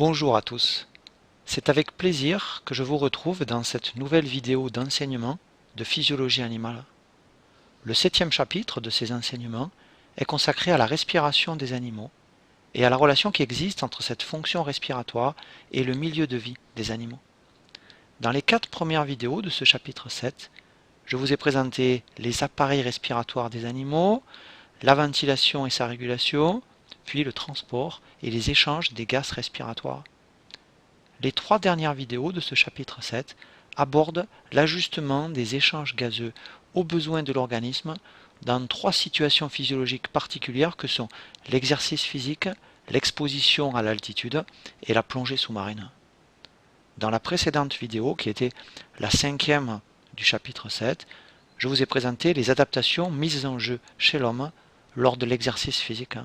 Bonjour à tous. C'est avec plaisir que je vous retrouve dans cette nouvelle vidéo d'enseignement de physiologie animale. Le 7e chapitre de ces enseignements est consacré à la respiration des animaux et à la relation qui existe entre cette fonction respiratoire et le milieu de vie des animaux. Dans les 4 premières vidéos de ce chapitre 7, je vous ai présenté les appareils respiratoires des animaux, la ventilation et sa régulation, puis le transport et les échanges des gaz respiratoires. Les 3 dernières vidéos de ce chapitre 7 abordent l'ajustement des échanges gazeux aux besoins de l'organisme dans 3 situations physiologiques particulières que sont l'exercice physique, l'exposition à l'altitude et la plongée sous-marine. Dans la précédente vidéo, qui était la 5e du chapitre 7, je vous ai présenté les adaptations mises en jeu chez l'homme lors de l'exercice physique.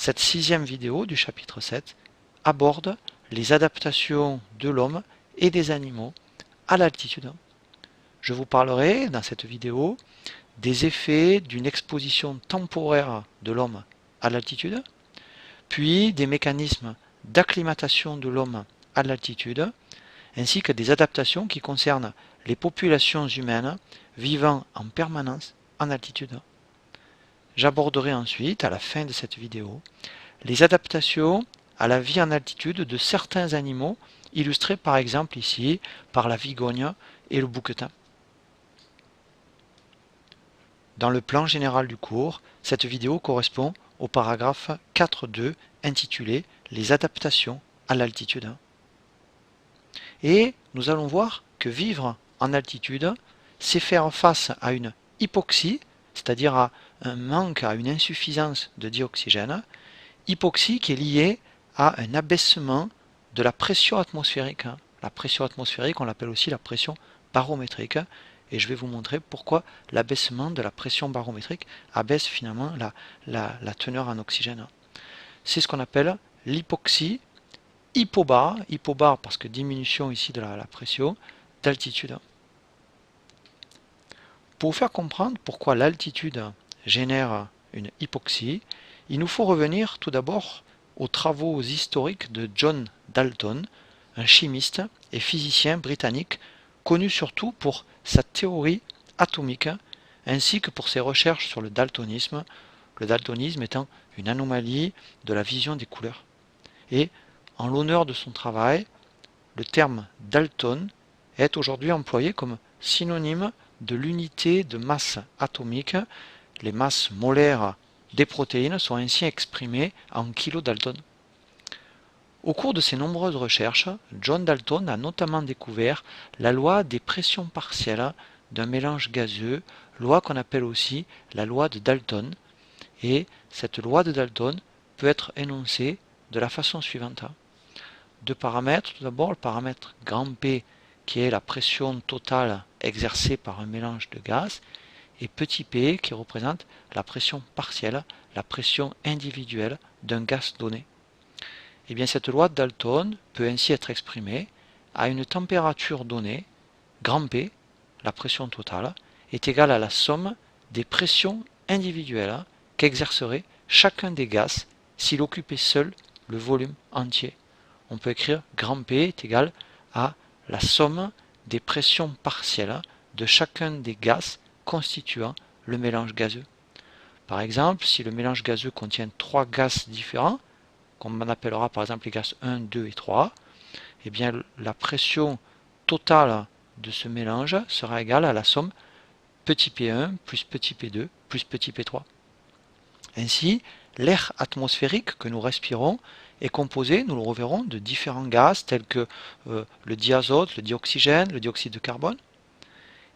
Cette 6e vidéo du chapitre 7 aborde les adaptations de l'homme et des animaux à l'altitude. Je vous parlerai dans cette vidéo des effets d'une exposition temporaire de l'homme à l'altitude, puis des mécanismes d'acclimatation de l'homme à l'altitude, ainsi que des adaptations qui concernent les populations humaines vivant en permanence en altitude. J'aborderai ensuite, à la fin de cette vidéo, les adaptations à la vie en altitude de certains animaux, illustrés par exemple ici par la vigogne et le bouquetin. Dans le plan général du cours, cette vidéo correspond au paragraphe 4.2 intitulé « Les adaptations à l'altitude ». Et nous allons voir que vivre en altitude, c'est faire face à une hypoxie, c'est-à-dire à un manque, à une insuffisance de dioxygène, hypoxie qui est liée à un abaissement de la pression atmosphérique. La pression atmosphérique, on l'appelle aussi la pression barométrique, et je vais vous montrer pourquoi l'abaissement de la pression barométrique abaisse finalement la teneur en oxygène. C'est ce qu'on appelle l'hypoxie hypobar parce que diminution ici de la pression, d'altitude. Pour vous faire comprendre pourquoi l'altitude génère une hypoxie, il nous faut revenir tout d'abord aux travaux historiques de John Dalton, un chimiste et physicien britannique connu surtout pour sa théorie atomique ainsi que pour ses recherches sur le daltonisme étant une anomalie de la vision des couleurs. Et en l'honneur de son travail, le terme Dalton est aujourd'hui employé comme synonyme de l'unité de masse atomique. Les masses molaires des protéines sont ainsi exprimées en kilodalton. Au cours de ses nombreuses recherches, John Dalton a notamment découvert la loi des pressions partielles d'un mélange gazeux, loi qu'on appelle aussi la loi de Dalton. Et cette loi de Dalton peut être énoncée de la façon suivante. 2 paramètres, tout d'abord le paramètre grand P qui est la pression totale exercée par un mélange de gaz, et petit p qui représente la pression partielle, la pression individuelle d'un gaz donné. Et bien cette loi de Dalton peut ainsi être exprimée à une température donnée, grand P, la pression totale, est égale à la somme des pressions individuelles qu'exercerait chacun des gaz s'il occupait seul le volume entier. On peut écrire grand P est égal à la somme des pressions partielles de chacun des gaz constituant le mélange gazeux. Par exemple, si le mélange gazeux contient 3 gaz différents, qu'on appellera par exemple les gaz 1, 2 et 3, eh bien la pression totale de ce mélange sera égale à la somme petit p1 plus petit p2 plus petit p3. Ainsi, l'air atmosphérique que nous respirons est composé, nous le reverrons, de différents gaz tels que le diazote, le dioxygène, le dioxyde de carbone.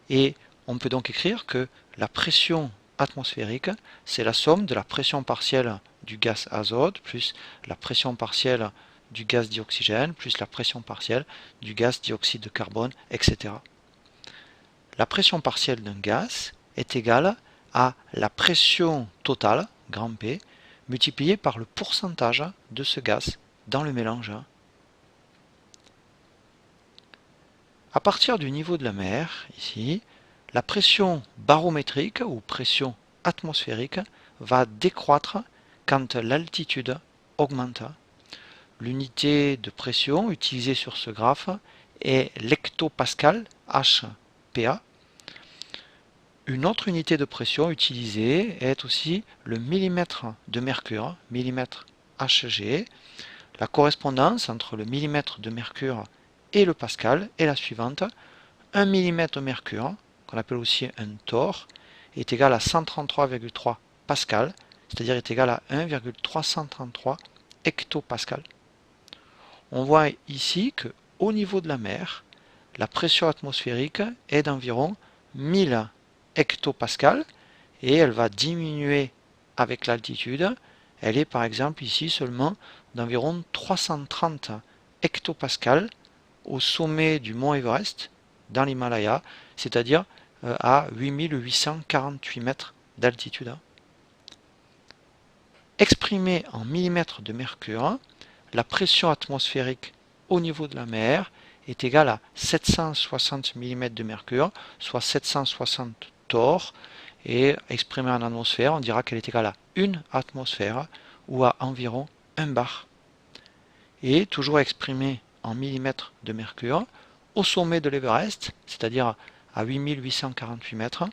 Et on peut donc écrire que la pression atmosphérique, c'est la somme de la pression partielle du gaz azote plus la pression partielle du gaz dioxygène plus la pression partielle du gaz dioxyde de carbone, etc. La pression partielle d'un gaz est égale à la pression totale, grand P, multipliée par le pourcentage de ce gaz dans le mélange. À partir du niveau de la mer, ici, la pression barométrique ou pression atmosphérique va décroître quand l'altitude augmente. l'unité de pression utilisée sur ce graphe est l'hectopascal, HPA. Une autre unité de pression utilisée est aussi le millimètre de mercure, millimètre Hg. La correspondance entre le millimètre de mercure et le pascal est la suivante. 1 mm de mercure, qu'on appelle aussi un torr, est égal à 133,3 pascal, c'est-à-dire est égal à 1,333 hectopascal. On voit ici qu'au niveau de la mer, la pression atmosphérique est d'environ 1000 hectopascal et elle va diminuer avec l'altitude. Elle est par exemple ici seulement d'environ 330 hectopascal au sommet du mont Everest dans l'Himalaya, c'est-à-dire à 8848 mètres d'altitude. Exprimée en millimètres de mercure, la pression atmosphérique au niveau de la mer est égale à 760 mm de mercure, soit 760 torr, et exprimée en atmosphère, on dira qu'elle est égale à 1 atmosphère, ou à environ 1 bar. Et toujours exprimée en millimètres de mercure, au sommet de l'Everest, c'est-à-dire à 8848 mètres,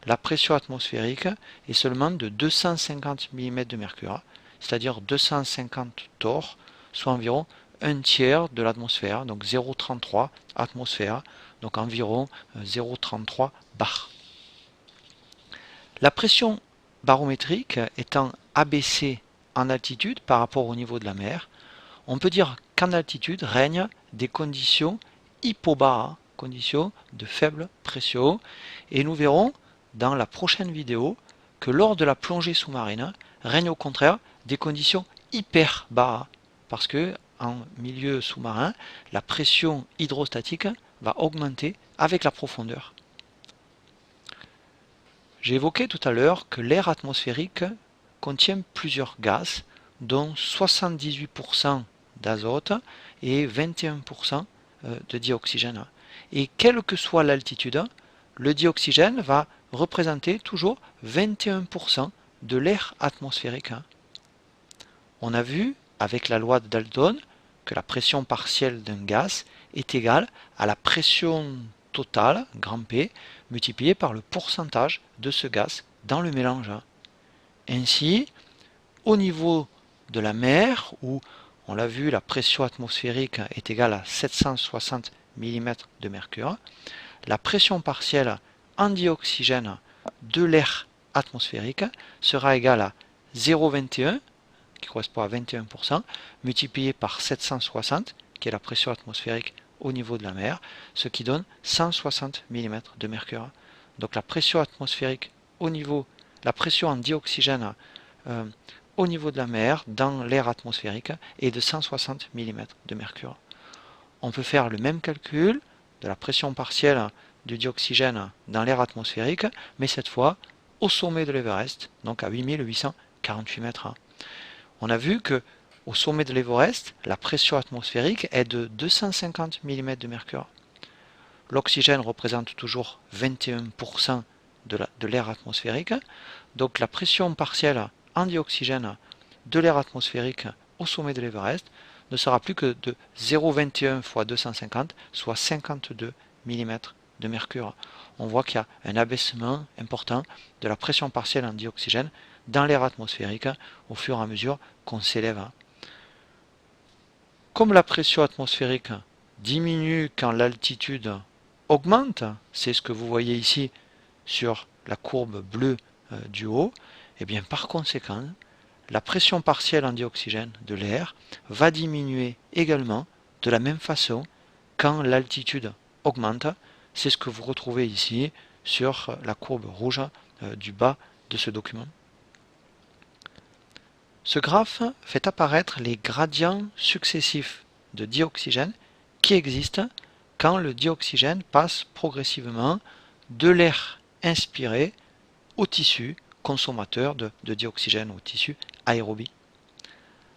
la pression atmosphérique est seulement de 250 mm de mercure, c'est-à-dire 250 torr, soit environ un tiers de l'atmosphère, donc 0,33 atmosphère, donc environ 0,33 bar. La pression barométrique étant abaissée en altitude par rapport au niveau de la mer, on peut dire qu'en altitude règnent des conditions hypobara, conditions de faible pression, et nous verrons dans la prochaine vidéo que lors de la plongée sous-marine règnent au contraire des conditions hyperbara, parce que en milieu sous-marin, la pression hydrostatique va augmenter avec la profondeur. J'ai évoqué tout à l'heure que l'air atmosphérique contient plusieurs gaz, dont 78% d'azote et 21% de dioxygène. Et quelle que soit l'altitude, le dioxygène va représenter toujours 21% de l'air atmosphérique. On a vu avec la loi de Dalton que la pression partielle d'un gaz est égale à la pression totale, grand P, multipliée par le pourcentage de ce gaz dans le mélange. Ainsi, au niveau de la mer, où on l'a vu, la pression atmosphérique est égale à 760 mm de mercure, la pression partielle en dioxygène de l'air atmosphérique sera égale à 0,21, qui correspond à 21%, multiplié par 760, qui est la pression atmosphérique au niveau de la mer, ce qui donne 160 mm de mercure. Donc la pression atmosphérique au niveau, la pression en dioxygène au niveau de la mer, dans l'air atmosphérique, est de 160 mm de mercure. On peut faire le même calcul de la pression partielle du dioxygène dans l'air atmosphérique, mais cette fois au sommet de l'Everest, donc à 8848 mètres. On a vu que au sommet de l'Everest, la pression atmosphérique est de 250 mm de mercure. L'oxygène représente toujours 21% de l'air atmosphérique, donc la pression partielle en dioxygène de l'air atmosphérique au sommet de l'Everest ne sera plus que de 0,21 fois 250, soit 52 mm de mercure. On voit qu'il y a un abaissement important de la pression partielle en dioxygène dans l'air atmosphérique au fur et à mesure qu'on s'élève. Comme la pression atmosphérique diminue quand l'altitude augmente, c'est ce que vous voyez ici sur la courbe bleue du haut, et bien par conséquent, la pression partielle en dioxygène de l'air va diminuer également de la même façon quand l'altitude augmente. C'est ce que vous retrouvez ici sur la courbe rouge du bas de ce document. Ce graphe fait apparaître les gradients successifs de dioxygène qui existent quand le dioxygène passe progressivement de l'air inspiré au tissu consommateur de dioxygène, au tissu aérobie.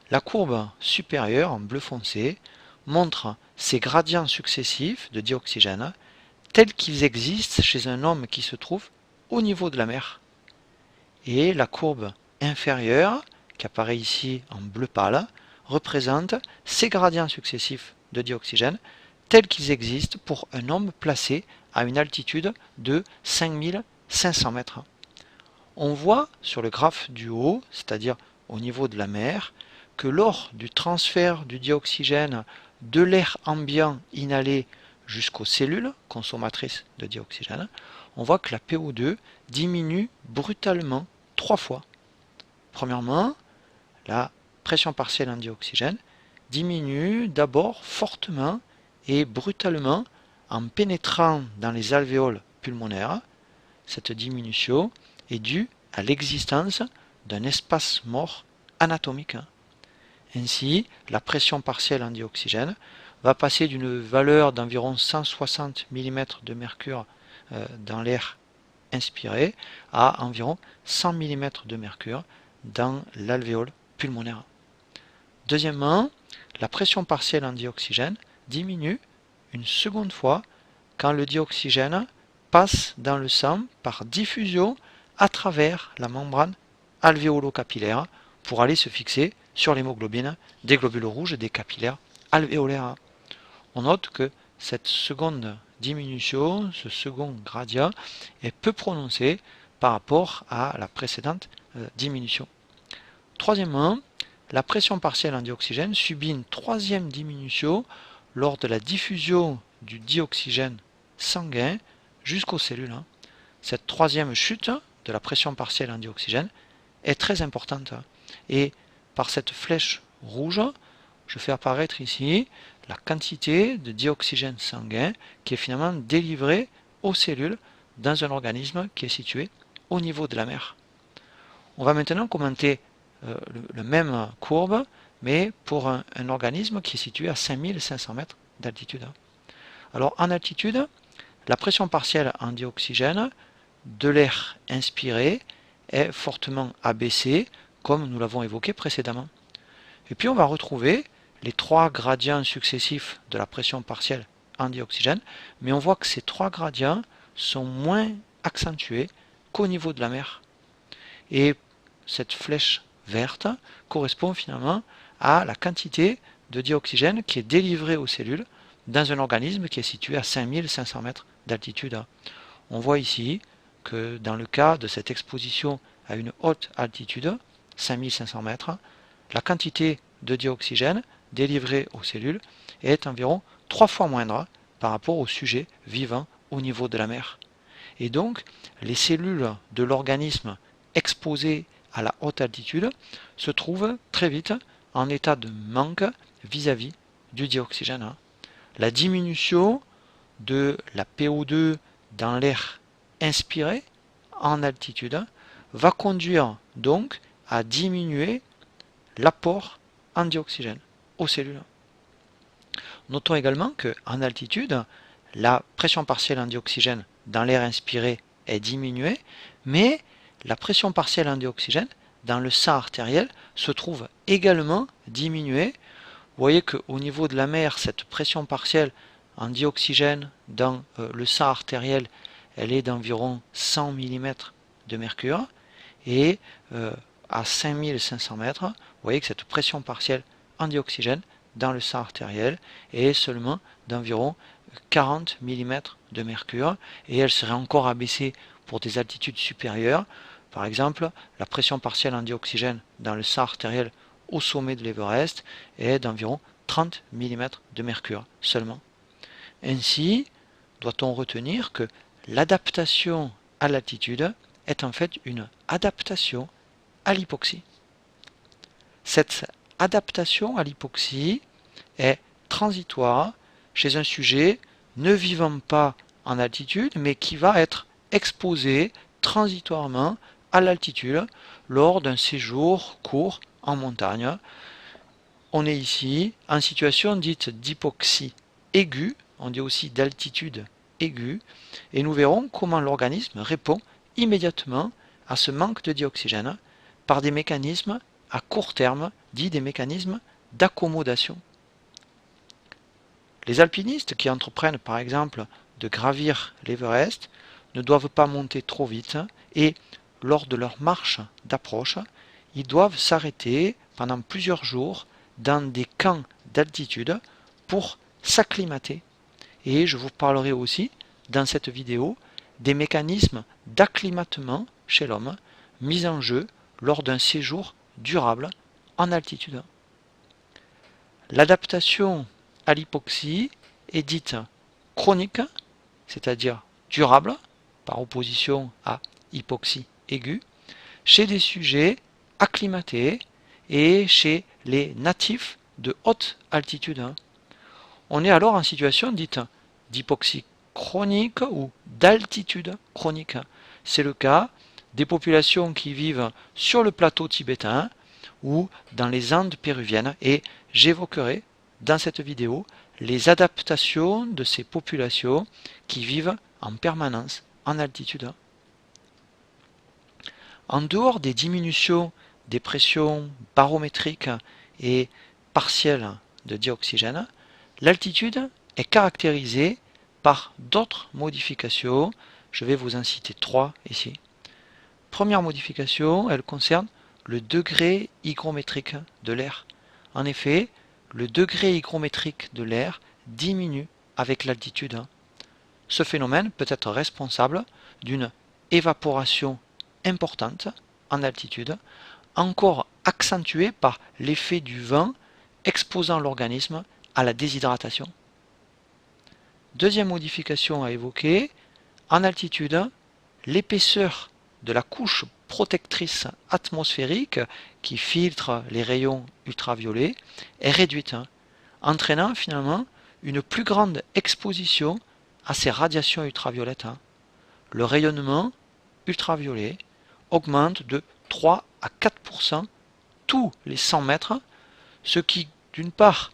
La courbe supérieure en bleu foncé montre ces gradients successifs de dioxygène tels qu'ils existent chez un homme qui se trouve au niveau de la mer. Et la courbe inférieure, qui apparaît ici en bleu pâle, représente ces gradients successifs de dioxygène tels qu'ils existent pour un homme placé à une altitude de 5500 mètres. On voit sur le graphe du haut, c'est-à-dire au niveau de la mer, que lors du transfert du dioxygène de l'air ambiant inhalé jusqu'aux cellules consommatrices de dioxygène, on voit que la PO2 diminue brutalement 3 fois. Premièrement, la pression partielle en dioxygène diminue d'abord fortement et brutalement en pénétrant dans les alvéoles pulmonaires. Cette diminution est due à l'existence d'un espace mort anatomique. Ainsi, la pression partielle en dioxygène va passer d'une valeur d'environ 160 mm de mercure dans l'air inspiré à environ 100 mm de mercure dans l'alvéole pulmonaire. Deuxièmement, la pression partielle en dioxygène diminue une seconde fois quand le dioxygène passe dans le sang par diffusion à travers la membrane alvéolo-capillaire pour aller se fixer sur l'hémoglobine des globules rouges des capillaires alvéolaires. On note que cette seconde diminution, ce second gradient, est peu prononcé par rapport à la précédente diminution. Troisièmement, la pression partielle en dioxygène subit une troisième diminution lors de la diffusion du dioxygène sanguin jusqu'aux cellules. Cette troisième chute de la pression partielle en dioxygène est très importante. Et par cette flèche rouge, je fais apparaître ici la quantité de dioxygène sanguin qui est finalement délivrée aux cellules dans un organisme qui est situé au niveau de la mer. On va maintenant commenter la même courbe, mais pour un organisme qui est situé à 5500 mètres d'altitude. Alors en altitude, la pression partielle en dioxygène de l'air inspiré est fortement abaissée, comme nous l'avons évoqué précédemment. Et puis on va retrouver les trois gradients successifs de la pression partielle en dioxygène, mais on voit que ces trois gradients sont moins accentués qu'au niveau de la mer. Et cette flèche verte correspond finalement à la quantité de dioxygène qui est délivrée aux cellules dans un organisme qui est situé à 5500 mètres d'altitude. On voit ici que dans le cas de cette exposition à une haute altitude, 5500 mètres, la quantité de dioxygène délivrée aux cellules est environ 3 fois moindre par rapport aux sujets vivant au niveau de la mer. Et donc, les cellules de l'organisme exposées à la haute altitude se trouvent très vite en état de manque vis-à-vis du dioxygène. La diminution de la PO2 dans l'air inspiré en altitude va conduire donc à diminuer l'apport en dioxygène aux cellules. Notons également qu'en altitude, la pression partielle en dioxygène dans l'air inspiré est diminuée, mais la pression partielle en dioxygène dans le sang artériel se trouve également diminuée. Vous voyez qu'au niveau de la mer, cette pression partielle en dioxygène dans le sang artériel, elle est d'environ 100 mm de mercure, et à 5500 mètres, vous voyez que cette pression partielle en dioxygène dans le sang artériel est seulement d'environ 40 mm de mercure, et elle serait encore abaissée pour des altitudes supérieures. Par exemple, la pression partielle en dioxygène dans le sang artériel au sommet de l'Everest est d'environ 30 mm de mercure seulement. Ainsi, doit-on retenir que l'adaptation à l'altitude est en fait une adaptation à l'hypoxie. Cette adaptation à l'hypoxie est transitoire chez un sujet ne vivant pas en altitude, mais qui va être exposé transitoirement à l'altitude lors d'un séjour court en montagne. On est ici en situation dite d'hypoxie aiguë, on dit aussi d'altitude aiguë, et nous verrons comment l'organisme répond immédiatement à ce manque de dioxygène par des mécanismes à court terme, dits des mécanismes d'accommodation. Les alpinistes qui entreprennent par exemple de gravir l'Everest ne doivent pas monter trop vite, et lors de leur marche d'approche, ils doivent s'arrêter pendant plusieurs jours dans des camps d'altitude pour s'acclimater. Et je vous parlerai aussi dans cette vidéo des mécanismes d'acclimatement chez l'homme mis en jeu lors d'un séjour durable en altitude. L'adaptation à l'hypoxie est dite chronique, c'est-à-dire durable, par opposition à hypoxie aiguë, chez des sujets acclimatés et chez les natifs de haute altitude. On est alors en situation dite d'hypoxie chronique ou d'altitude chronique. C'est le cas des populations qui vivent sur le plateau tibétain ou dans les Andes péruviennes, et j'évoquerai dans cette vidéo les adaptations de ces populations qui vivent en permanence en altitude. En dehors des diminutions des pressions barométriques et partielles de dioxygène, l'altitude est caractérisée par d'autres modifications. Je vais vous en citer 3 ici. Première modification, elle concerne le degré hygrométrique de l'air. En effet, le degré hygrométrique de l'air diminue avec l'altitude. Ce phénomène peut être responsable d'une évaporation importante en altitude, encore accentuée par l'effet du vent exposant l'organisme à la déshydratation. Deuxième modification à évoquer, en altitude, l'épaisseur de la couche protectrice atmosphérique qui filtre les rayons ultraviolets est réduite, entraînant finalement une plus grande exposition à ces radiations ultraviolettes. Le rayonnement ultraviolet augmente de 3 à 4% tous les 100 mètres, ce qui d'une part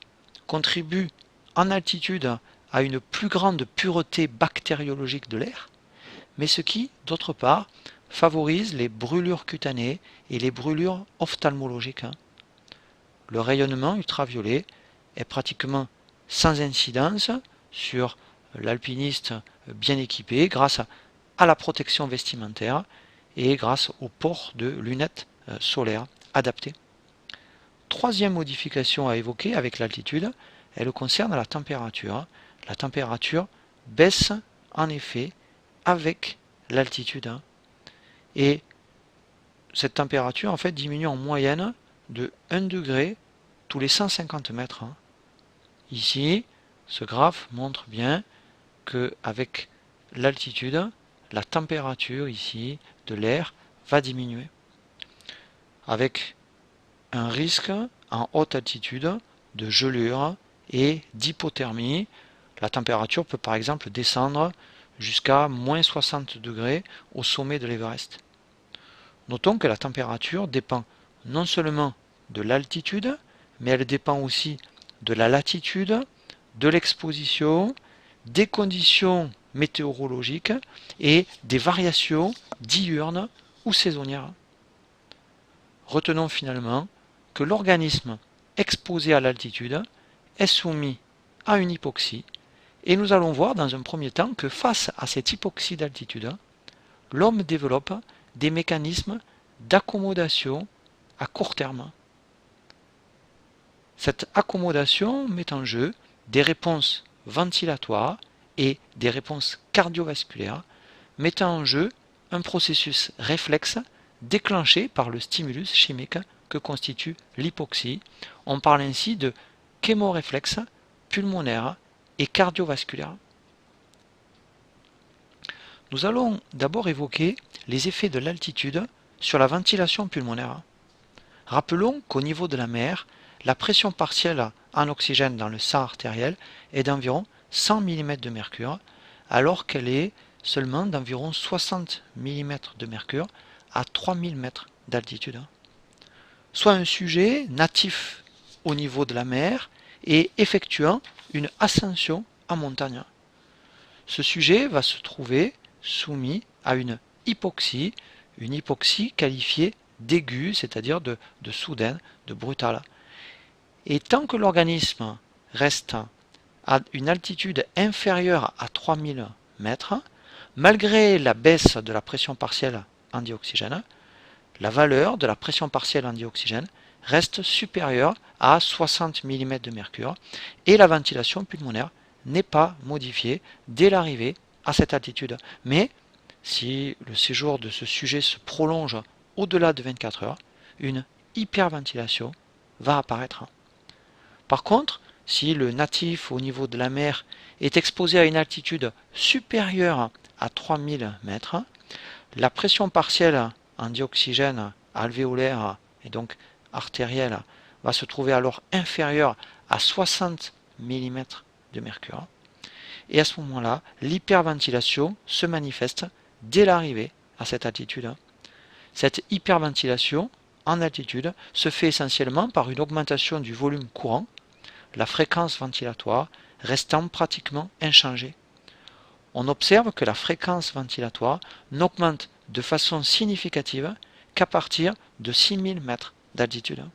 contribue en altitude à une plus grande pureté bactériologique de l'air, mais ce qui d'autre part favorise les brûlures cutanées et les brûlures ophtalmologiques. Le rayonnement ultraviolet est pratiquement sans incidence sur l'alpiniste bien équipé grâce à la protection vestimentaire et grâce au port de lunettes solaires adaptées. Troisième modification à évoquer avec l'altitude, elle concerne la température. La température baisse en effet avec l'altitude. Et cette température en fait diminue en moyenne de 1 degré tous les 150 mètres. Ici, ce graphe montre bien qu'avec l'altitude, la température ici de l'air va diminuer. Avec un risque en haute altitude de gelure et d'hypothermie. La température peut par exemple descendre jusqu'à moins 60 degrés au sommet de l'Everest. Notons que la température dépend non seulement de l'altitude, mais elle dépend aussi de la latitude, de l'exposition, des conditions météorologiques et des variations diurnes ou saisonnières. Retenons finalement que l'organisme exposé à l'altitude est soumis à une hypoxie, et nous allons voir dans un premier temps que face à cette hypoxie d'altitude, l'homme développe des mécanismes d'accommodation à court terme. Cette accommodation met en jeu des réponses ventilatoires et des réponses cardiovasculaires, mettant en jeu un processus réflexe déclenché par le stimulus chimique que constitue l'hypoxie. On parle ainsi de chémoréflexe pulmonaire et cardiovasculaire. Nous allons d'abord évoquer les effets de l'altitude sur la ventilation pulmonaire. Rappelons qu'au niveau de la mer, la pression partielle en oxygène dans le sang artériel est d'environ 100 mm de mercure, alors qu'elle est seulement d'environ 60 mm de mercure à 3000 mètres d'altitude. Soit un sujet natif au niveau de la mer et effectuant une ascension en montagne. Ce sujet va se trouver soumis à une hypoxie qualifiée d'aiguë, c'est-à-dire de soudaine, de brutale. Et tant que l'organisme reste à une altitude inférieure à 3000 mètres, malgré la baisse de la pression partielle en dioxygène, la valeur de la pression partielle en dioxygène reste supérieure à 60 mm de mercure et la ventilation pulmonaire n'est pas modifiée dès l'arrivée à cette altitude. Mais si le séjour de ce sujet se prolonge au-delà de 24 heures, une hyperventilation va apparaître. Par contre, si le natif au niveau de la mer est exposé à une altitude supérieure à 3000 mètres, la pression partielle en dioxygène alvéolaire et donc artérielle va se trouver alors inférieure à 60 mm de mercure. Et à ce moment-là, l'hyperventilation se manifeste dès l'arrivée à cette altitude. Cette hyperventilation en altitude se fait essentiellement par une augmentation du volume courant, la fréquence ventilatoire restant pratiquement inchangée. On observe que la fréquence ventilatoire n'augmente de façon significative qu'à partir de 6000 mètres d'altitude.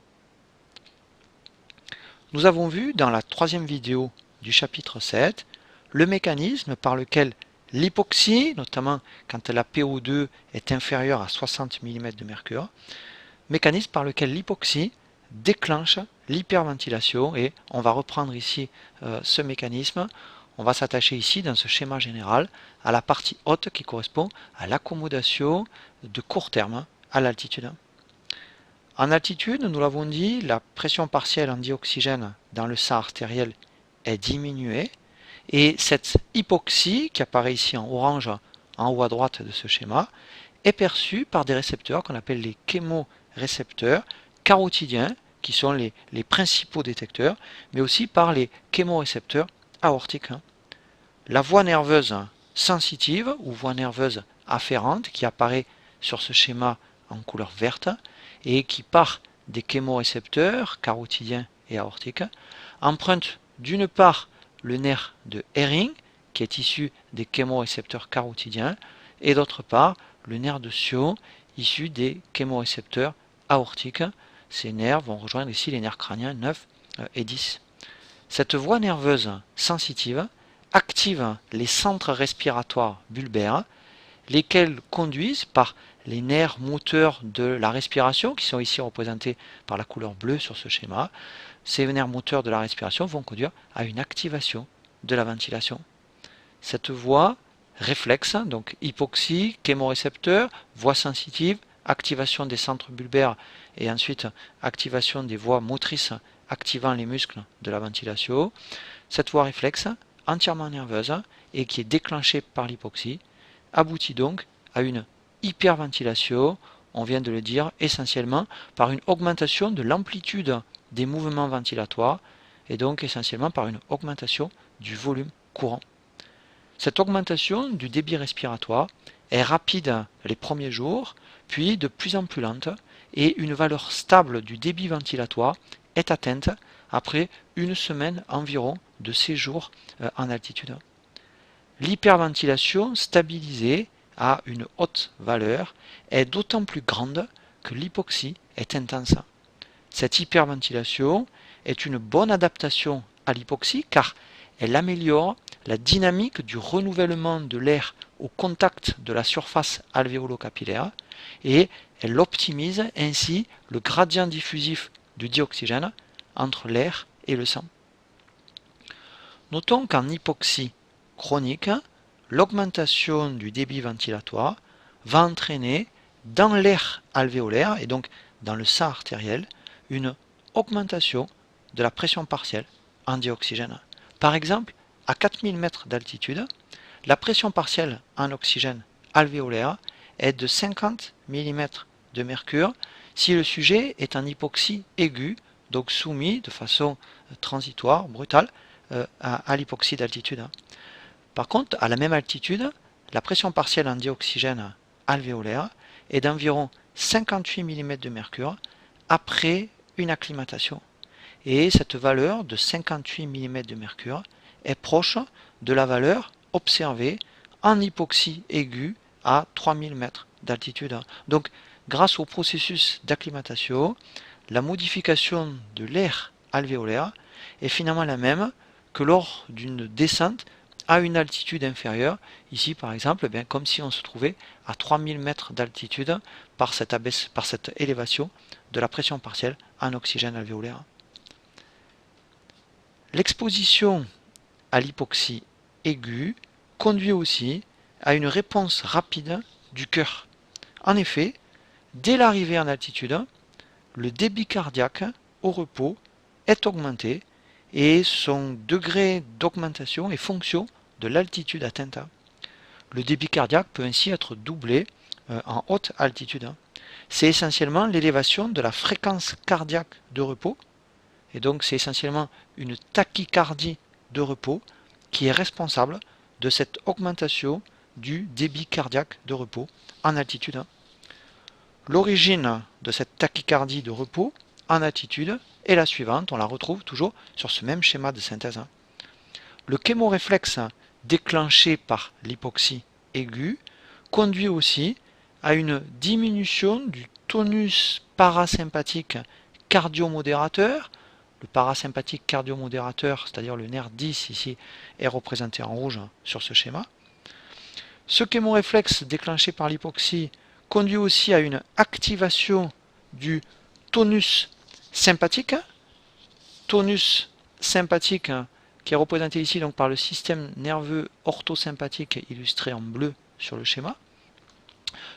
Nous avons vu dans la troisième vidéo du chapitre 7 le mécanisme par lequel l'hypoxie, notamment quand la PO2 est inférieure à 60 mm de mercure, mécanisme par lequel l'hypoxie déclenche l'hyperventilation, et on va reprendre ici ce mécanisme. On va s'attacher ici dans ce schéma général à la partie haute qui correspond à l'accommodation de court terme à l'altitude. En altitude, nous l'avons dit, la pression partielle en dioxygène dans le sang artériel est diminuée et cette hypoxie qui apparaît ici en orange en haut à droite de ce schéma est perçue par des récepteurs qu'on appelle les chémorécepteurs carotidiens qui sont les principaux détecteurs, mais aussi par les chémorécepteurs aortiques. La voie nerveuse sensitive ou voie nerveuse afférente qui apparaît sur ce schéma en couleur verte et qui part des chémorécepteurs carotidiens et aortiques emprunte d'une part le nerf de Hering qui est issu des chémorécepteurs carotidiens et d'autre part le nerf de Sion issu des chémorécepteurs aortiques. Ces nerfs vont rejoindre ici les nerfs crâniens 9 et 10. Cette voie nerveuse sensitive active les centres respiratoires bulbaires, lesquels conduisent par les nerfs moteurs de la respiration, qui sont ici représentés par la couleur bleue sur ce schéma. Ces nerfs moteurs de la respiration vont conduire à une activation de la ventilation. Cette voie réflexe, donc hypoxie, chémorécepteur, voie sensitive, activation des centres bulbaires et ensuite activation des voies motrices activant les muscles de la ventilation. Cette voie réflexe, entièrement nerveuse et qui est déclenchée par l'hypoxie, aboutit donc à une hyperventilation, on vient de le dire, essentiellement par une augmentation de l'amplitude des mouvements ventilatoires et donc essentiellement par une augmentation du volume courant. Cette augmentation du débit respiratoire est rapide les premiers jours, puis de plus en plus lente, et une valeur stable du débit ventilatoire est atteinte après une semaine environ de séjour en altitude. L'hyperventilation stabilisée à une haute valeur est d'autant plus grande que l'hypoxie est intense. Cette hyperventilation est une bonne adaptation à l'hypoxie car elle améliore la dynamique du renouvellement de l'air au contact de la surface alvéolo-capillaire et elle optimise ainsi le gradient diffusif du dioxygène entre l'air et le sang. Notons qu'en hypoxie chronique, l'augmentation du débit ventilatoire va entraîner dans l'air alvéolaire et donc dans le sang artériel une augmentation de la pression partielle en dioxygène. Par exemple, à 4000 mètres d'altitude, la pression partielle en oxygène alvéolaire est de 50 mm de mercure si le sujet est en hypoxie aiguë, donc soumis de façon transitoire, brutale, à l'hypoxie d'altitude. Par contre, à la même altitude, la pression partielle en dioxygène alvéolaire est d'environ 58 mm de mercure après une acclimatation. Et cette valeur de 58 mm de mercure est proche de la valeur observée en hypoxie aiguë à 3000 mètres d'altitude. Donc, grâce au processus d'acclimatation, la modification de l'air alvéolaire est finalement la même que lors d'une descente à une altitude inférieure, ici par exemple, eh bien, comme si on se trouvait à 3000 mètres d'altitude par cette élévation de la pression partielle en oxygène alvéolaire. L'exposition à l'hypoxie aiguë conduit aussi à une réponse rapide du cœur. En effet, dès l'arrivée en altitude, le débit cardiaque au repos est augmenté et son degré d'augmentation est fonction de l'altitude atteinte. Le débit cardiaque peut ainsi être doublé en haute altitude. C'est essentiellement l'élévation de la fréquence cardiaque de repos, et donc c'est essentiellement une tachycardie de repos qui est responsable de cette augmentation du débit cardiaque de repos en altitude. L'origine de cette tachycardie de repos en altitude est la suivante, on la retrouve toujours sur ce même schéma de synthèse. Le chémoréflexe déclenché par l'hypoxie aiguë conduit aussi à une diminution du tonus parasympathique cardiomodérateur. Le parasympathique cardiomodérateur, c'est-à-dire le nerf 10 ici, est représenté en rouge sur ce schéma. Ce chémoréflexe déclenché par l'hypoxie conduit aussi à une activation du tonus sympathique. Tonus sympathique qui est représenté ici donc par le système nerveux orthosympathique illustré en bleu sur le schéma.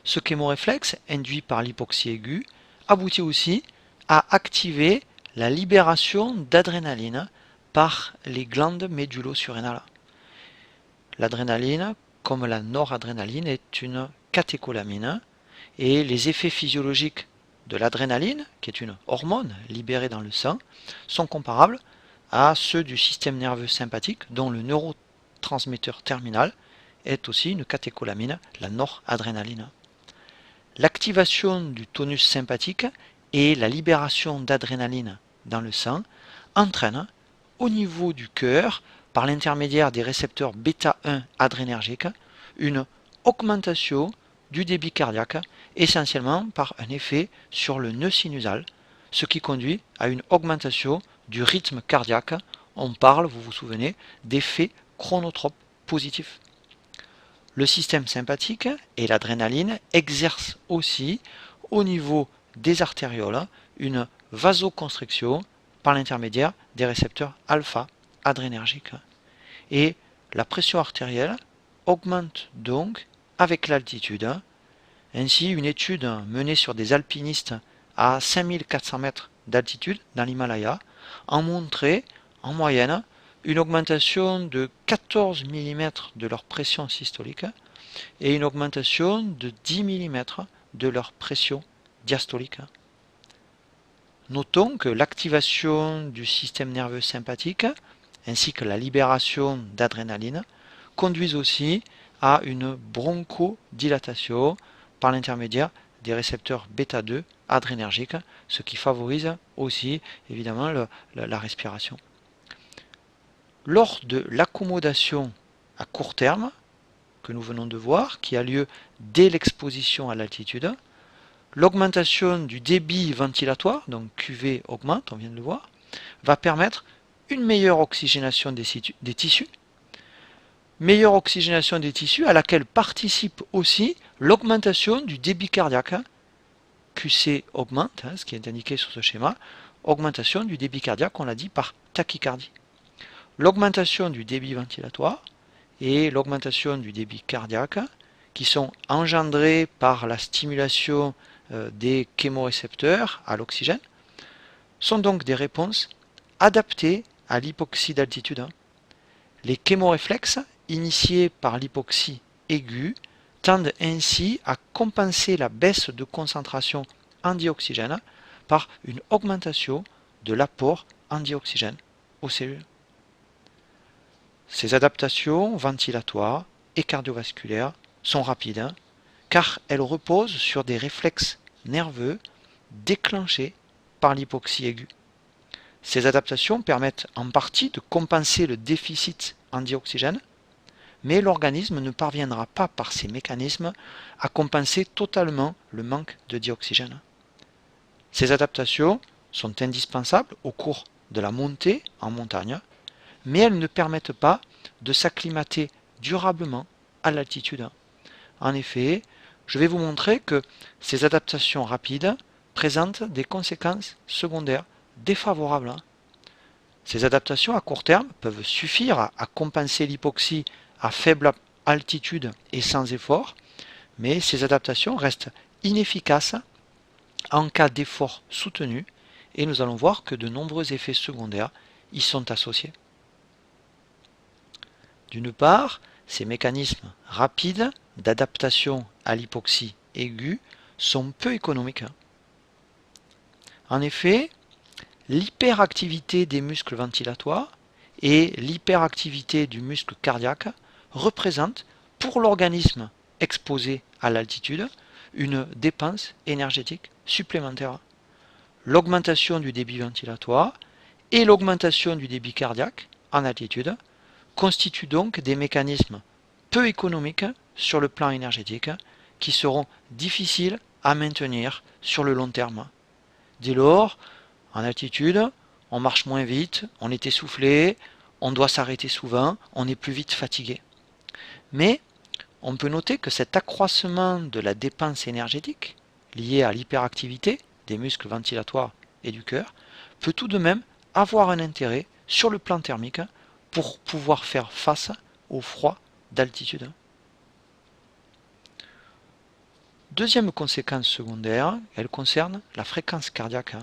Ce chémoréflexe induit par l'hypoxie aiguë aboutit aussi à activer la libération d'adrénaline par les glandes médulo-surrénales. L'adrénaline, comme la noradrénaline, est une catécholamine et les effets physiologiques de l'adrénaline, qui est une hormone libérée dans le sang, sont comparables à ceux du système nerveux sympathique dont le neurotransmetteur terminal est aussi une catécholamine, la noradrénaline. L'activation du tonus sympathique et la libération d'adrénaline dans le sang entraînent au niveau du cœur, par l'intermédiaire des récepteurs bêta-1 adrénergiques, une augmentation du débit cardiaque, essentiellement par un effet sur le nœud sinusal, ce qui conduit à une augmentation du rythme cardiaque. On parle, vous vous souvenez, d'effet chronotrope positif. Le système sympathique et l'adrénaline exercent aussi au niveau des artérioles une vasoconstriction par l'intermédiaire des récepteurs alpha adrénergiques. Et la pression artérielle augmente donc avec l'altitude. Ainsi, une étude menée sur des alpinistes à 5400 mètres d'altitude dans l'Himalaya a montré en moyenne une augmentation de 14 mm de leur pression systolique et une augmentation de 10 mm de leur pression diastolique. Notons que l'activation du système nerveux sympathique ainsi que la libération d'adrénaline conduisent aussi à une bronchodilatation par l'intermédiaire des récepteurs bêta-2 adrénergiques, ce qui favorise aussi évidemment la respiration. Lors de l'accommodation à court terme, que nous venons de voir, qui a lieu dès l'exposition à l'altitude, l'augmentation du débit ventilatoire, donc QV augmente, on vient de le voir, va permettre une meilleure oxygénation des tissus, meilleure oxygénation des tissus à laquelle participe aussi l'augmentation du débit cardiaque. QC augmente, ce qui est indiqué sur ce schéma, augmentation du débit cardiaque, on l'a dit, par tachycardie. L'augmentation du débit ventilatoire et l'augmentation du débit cardiaque, qui sont engendrés par la stimulation des chémorécepteurs à l'oxygène, sont donc des réponses adaptées à l'hypoxie d'altitude. Les chémoréflexes initiés par l'hypoxie aiguë tendent ainsi à compenser la baisse de concentration en dioxygène par une augmentation de l'apport en dioxygène aux cellules. Ces adaptations ventilatoires et cardiovasculaires sont rapides car elles reposent sur des réflexes nerveux déclenchés par l'hypoxie aiguë. Ces adaptations permettent en partie de compenser le déficit en dioxygène, mais l'organisme ne parviendra pas par ces mécanismes à compenser totalement le manque de dioxygène. Ces adaptations sont indispensables au cours de la montée en montagne, mais elles ne permettent pas de s'acclimater durablement à l'altitude. En effet, je vais vous montrer que ces adaptations rapides présentent des conséquences secondaires défavorables. Ces adaptations à court terme peuvent suffire à compenser l'hypoxie à faible altitude et sans effort, mais ces adaptations restent inefficaces en cas d'effort soutenu et nous allons voir que de nombreux effets secondaires y sont associés. D'une part, ces mécanismes rapides d'adaptation à l'hypoxie aiguë sont peu économiques. En effet, l'hyperactivité des muscles ventilatoires et l'hyperactivité du muscle cardiaque représentent pour l'organisme exposé à l'altitude une dépense énergétique supplémentaire. L'augmentation du débit ventilatoire et l'augmentation du débit cardiaque en altitude constituent donc des mécanismes peu économiques sur le plan énergétique qui seront difficiles à maintenir sur le long terme. Dès lors, en altitude, on marche moins vite, on est essoufflé, on doit s'arrêter souvent, on est plus vite fatigué. Mais on peut noter que cet accroissement de la dépense énergétique lié à l'hyperactivité des muscles ventilatoires et du cœur peut tout de même avoir un intérêt sur le plan thermique pour pouvoir faire face au froid d'altitude. Deuxième conséquence secondaire, elle concerne la fréquence cardiaque.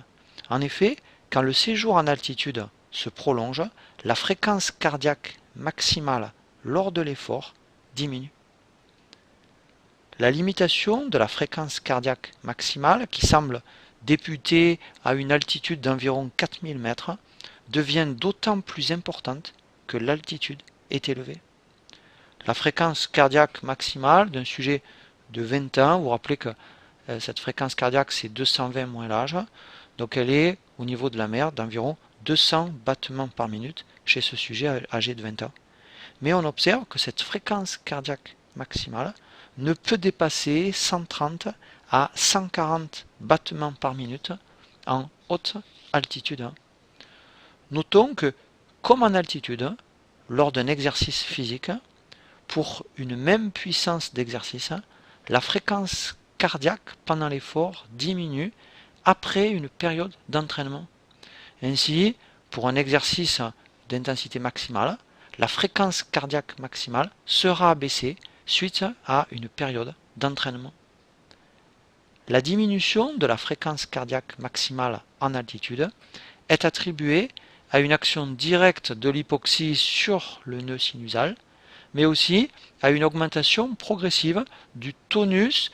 En effet, quand le séjour en altitude se prolonge, la fréquence cardiaque maximale lors de l'effort diminue. La limitation de la fréquence cardiaque maximale, qui semble débuter à une altitude d'environ 4000 mètres, devient d'autant plus importante que l'altitude est élevée. La fréquence cardiaque maximale d'un sujet de 20 ans, vous vous rappelez que cette fréquence cardiaque c'est 220 moins l'âge, donc elle est au niveau de la mer d'environ 200 battements par minute chez ce sujet âgé de 20 ans. Mais on observe que cette fréquence cardiaque maximale ne peut dépasser 130 à 140 battements par minute en haute altitude. Notons que, comme en altitude, lors d'un exercice physique, pour une même puissance d'exercice, la fréquence cardiaque pendant l'effort diminue après une période d'entraînement. Ainsi, pour un exercice d'intensité maximale, la fréquence cardiaque maximale sera abaissée suite à une période d'entraînement. La diminution de la fréquence cardiaque maximale en altitude est attribuée à une action directe de l'hypoxie sur le nœud sinusal, mais aussi à une augmentation progressive du tonus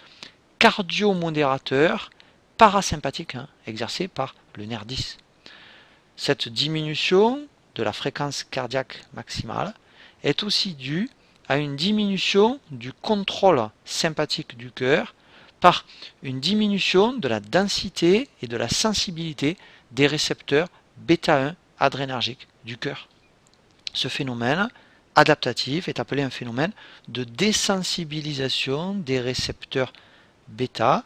cardiomodérateur parasympathique exercé par le nerf 10. Cette diminution de la fréquence cardiaque maximale est aussi due à une diminution du contrôle sympathique du cœur par une diminution de la densité et de la sensibilité des récepteurs bêta-1 adrénergiques du cœur. Ce phénomène adaptatif est appelé un phénomène de désensibilisation des récepteurs bêta,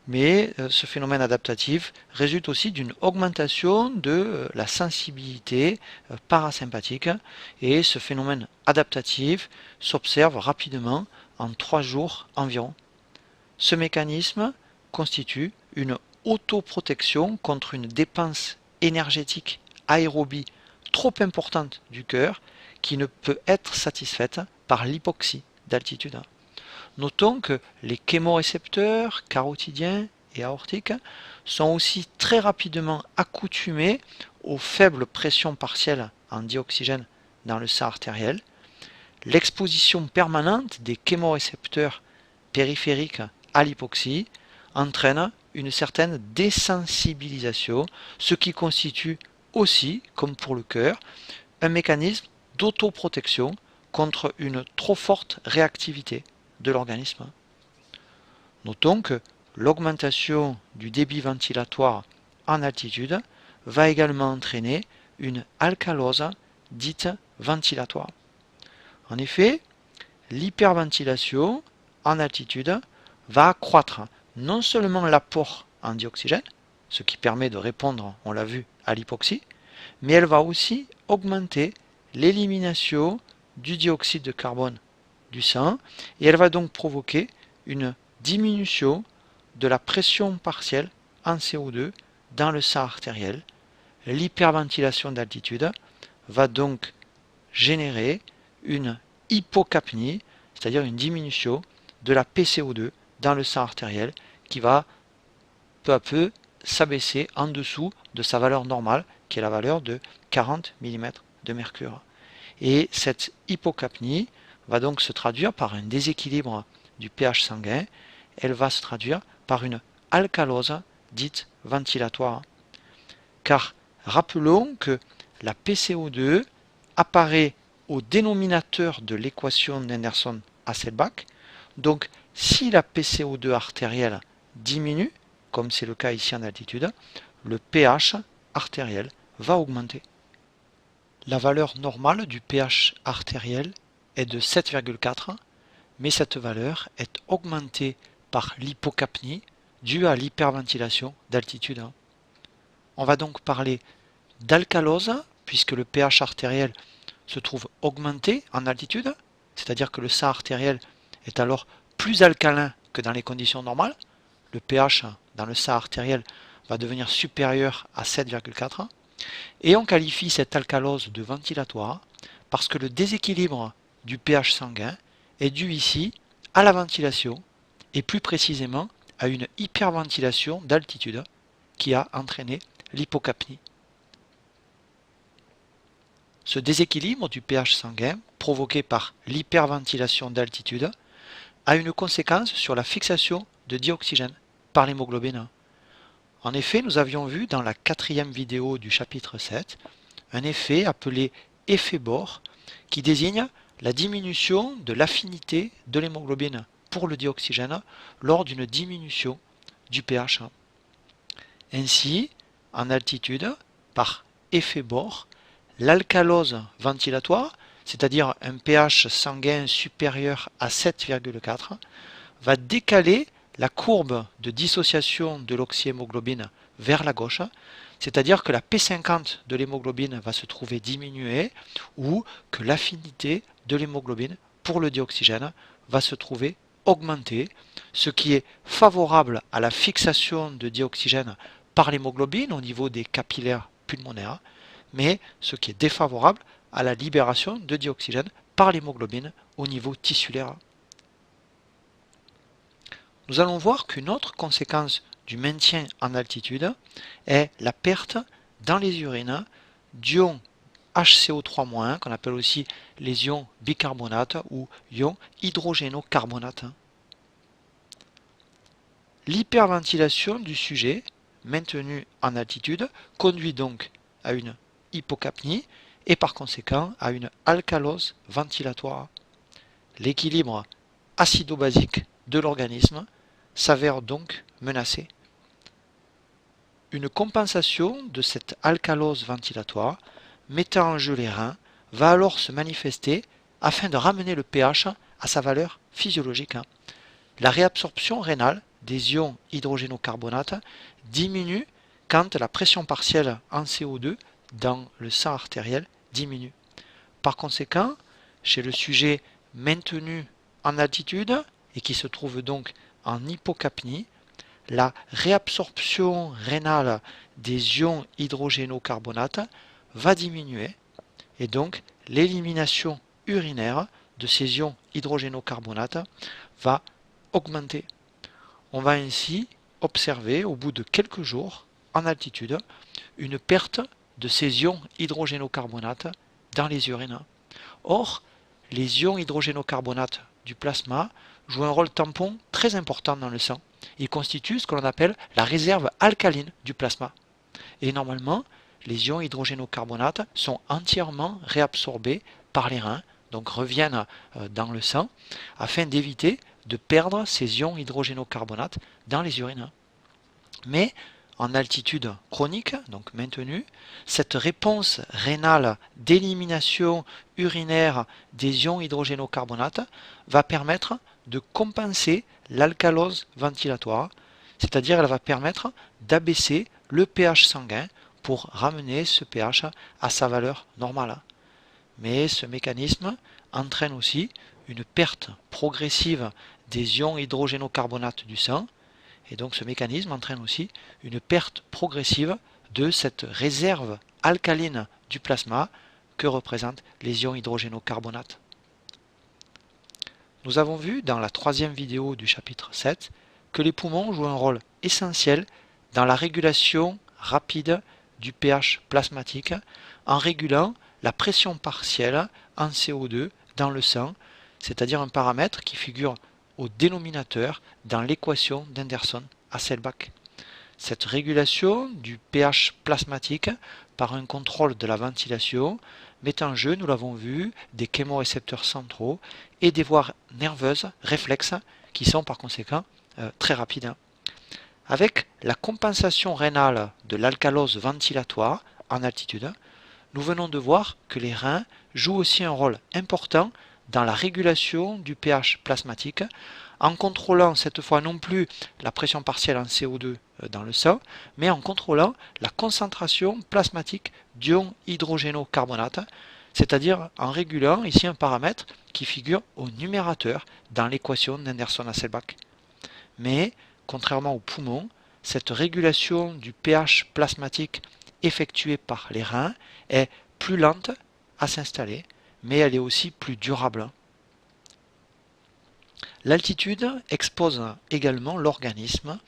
mais ce phénomène adaptatif résulte aussi d'une augmentation de la sensibilité parasympathique et ce phénomène adaptatif s'observe rapidement en 3 jours environ. Ce mécanisme constitue une autoprotection contre une dépense énergétique aérobie trop importante du cœur qui ne peut être satisfaite par l'hypoxie d'altitude. Notons que les chémorécepteurs carotidiens et aortiques sont aussi très rapidement accoutumés aux faibles pressions partielles en dioxygène dans le sang artériel. L'exposition permanente des chémorécepteurs périphériques à l'hypoxie entraîne une certaine désensibilisation, ce qui constitue aussi, comme pour le cœur, un mécanisme d'autoprotection contre une trop forte réactivité de l'organisme. Notons que l'augmentation du débit ventilatoire en altitude va également entraîner une alcalose dite ventilatoire. En effet, l'hyperventilation en altitude va accroître non seulement l'apport en dioxygène, ce qui permet de répondre, on l'a vu, à l'hypoxie, mais elle va aussi augmenter l'élimination du dioxyde de carbone du sang et elle va donc provoquer une diminution de la pression partielle en CO2 dans le sang artériel. L'hyperventilation d'altitude va donc générer une hypocapnie, c'est-à-dire une diminution de la PCO2 dans le sang artériel qui va peu à peu s'abaisser en dessous de sa valeur normale qui est la valeur de 40 mm de mercure. Et cette hypocapnie va donc se traduire par un déséquilibre du pH sanguin. Elle va se traduire par une alcalose dite ventilatoire. Car rappelons que la PCO2 apparaît au dénominateur de l'équation d'Henderson-Hasselbalch. Donc si la PCO2 artérielle diminue, comme c'est le cas ici en altitude, le pH artériel va augmenter. La valeur normale du pH artériel est de 7,4, mais cette valeur est augmentée par l'hypocapnie due à l'hyperventilation d'altitude. On va donc parler d'alcalose, puisque le pH artériel se trouve augmenté en altitude, c'est-à-dire que le sang artériel est alors plus alcalin que dans les conditions normales. Le pH dans le sang artériel va devenir supérieur à 7,4. Et on qualifie cette alcalose de ventilatoire parce que le déséquilibre du pH sanguin est dû ici à la ventilation et plus précisément à une hyperventilation d'altitude qui a entraîné l'hypocapnie. Ce déséquilibre du pH sanguin provoqué par l'hyperventilation d'altitude a une conséquence sur la fixation de dioxygène par l'hémoglobine. En effet, nous avions vu dans la 4e vidéo du chapitre 7 un effet appelé effet Bohr qui désigne la diminution de l'affinité de l'hémoglobine pour le dioxygène lors d'une diminution du pH. Ainsi, en altitude, par effet Bohr, l'alcalose ventilatoire, c'est-à-dire un pH sanguin supérieur à 7,4, va décaler la courbe de dissociation de l'oxyhémoglobine vers la gauche, c'est-à-dire que la P50 de l'hémoglobine va se trouver diminuée ou que l'affinité de l'hémoglobine pour le dioxygène va se trouver augmentée, ce qui est favorable à la fixation de dioxygène par l'hémoglobine au niveau des capillaires pulmonaires, mais ce qui est défavorable à la libération de dioxygène par l'hémoglobine au niveau tissulaire. Nous allons voir qu'une autre conséquence du maintien en altitude est la perte dans les urines d'ions HCO3-, qu'on appelle aussi les ions bicarbonate ou ions hydrogénocarbonates. L'hyperventilation du sujet maintenu en altitude conduit donc à une hypocapnie et par conséquent à une alcalose ventilatoire. L'équilibre acido-basique de l'organisme s'avère donc menacé. Une compensation de cette alcalose ventilatoire mettant en jeu les reins va alors se manifester afin de ramener le pH à sa valeur physiologique. La réabsorption rénale des ions hydrogénocarbonates diminue quand la pression partielle en CO2 dans le sang artériel diminue. Par conséquent, chez le sujet maintenu en altitude et qui se trouve donc en hypocapnie, la réabsorption rénale des ions hydrogénocarbonates va diminuer et donc l'élimination urinaire de ces ions hydrogénocarbonates va augmenter. On va ainsi observer au bout de quelques jours en altitude une perte de ces ions hydrogénocarbonates dans les urines. Or, les ions hydrogénocarbonates du plasma jouent un rôle tampon très important dans le sang. Ils constituent ce que l'on appelle la réserve alcaline du plasma. Et normalement, les ions hydrogénocarbonates sont entièrement réabsorbés par les reins, donc reviennent dans le sang, afin d'éviter de perdre ces ions hydrogénocarbonates dans les urines. Mais en altitude chronique, donc maintenue, cette réponse rénale d'élimination urinaire des ions hydrogénocarbonates va permettre de compenser l'alcalose ventilatoire, c'est-à-dire elle va permettre d'abaisser le pH sanguin pour ramener ce pH à sa valeur normale. Mais ce mécanisme entraîne aussi une perte progressive des ions hydrogénocarbonates du sang, et donc ce mécanisme entraîne aussi une perte progressive de cette réserve alcaline du plasma que représentent les ions hydrogénocarbonates. Nous avons vu dans la troisième vidéo du chapitre 7 que les poumons jouent un rôle essentiel dans la régulation rapide du pH plasmatique en régulant la pression partielle en CO2 dans le sang, c'est-à-dire un paramètre qui figure au dénominateur dans l'équation d'Henderson-Hasselbalch. Cette régulation du pH plasmatique par un contrôle de la ventilation met en jeu, nous l'avons vu, des chémorécepteurs centraux et des voies nerveuses réflexes qui sont par conséquent très rapides. Avec la compensation rénale de l'alcalose ventilatoire en altitude, nous venons de voir que les reins jouent aussi un rôle important dans la régulation du pH plasmatique en contrôlant cette fois non plus la pression partielle en CO2 dans le sang, mais en contrôlant la concentration plasmatique d'ions hydrogénocarbonates, c'est-à-dire en régulant ici un paramètre qui figure au numérateur dans l'équation d'Henderson-Hasselbalch. Mais, contrairement aux poumons, cette régulation du pH plasmatique effectuée par les reins est plus lente à s'installer, mais elle est aussi plus durable. L'altitude expose également l'organisme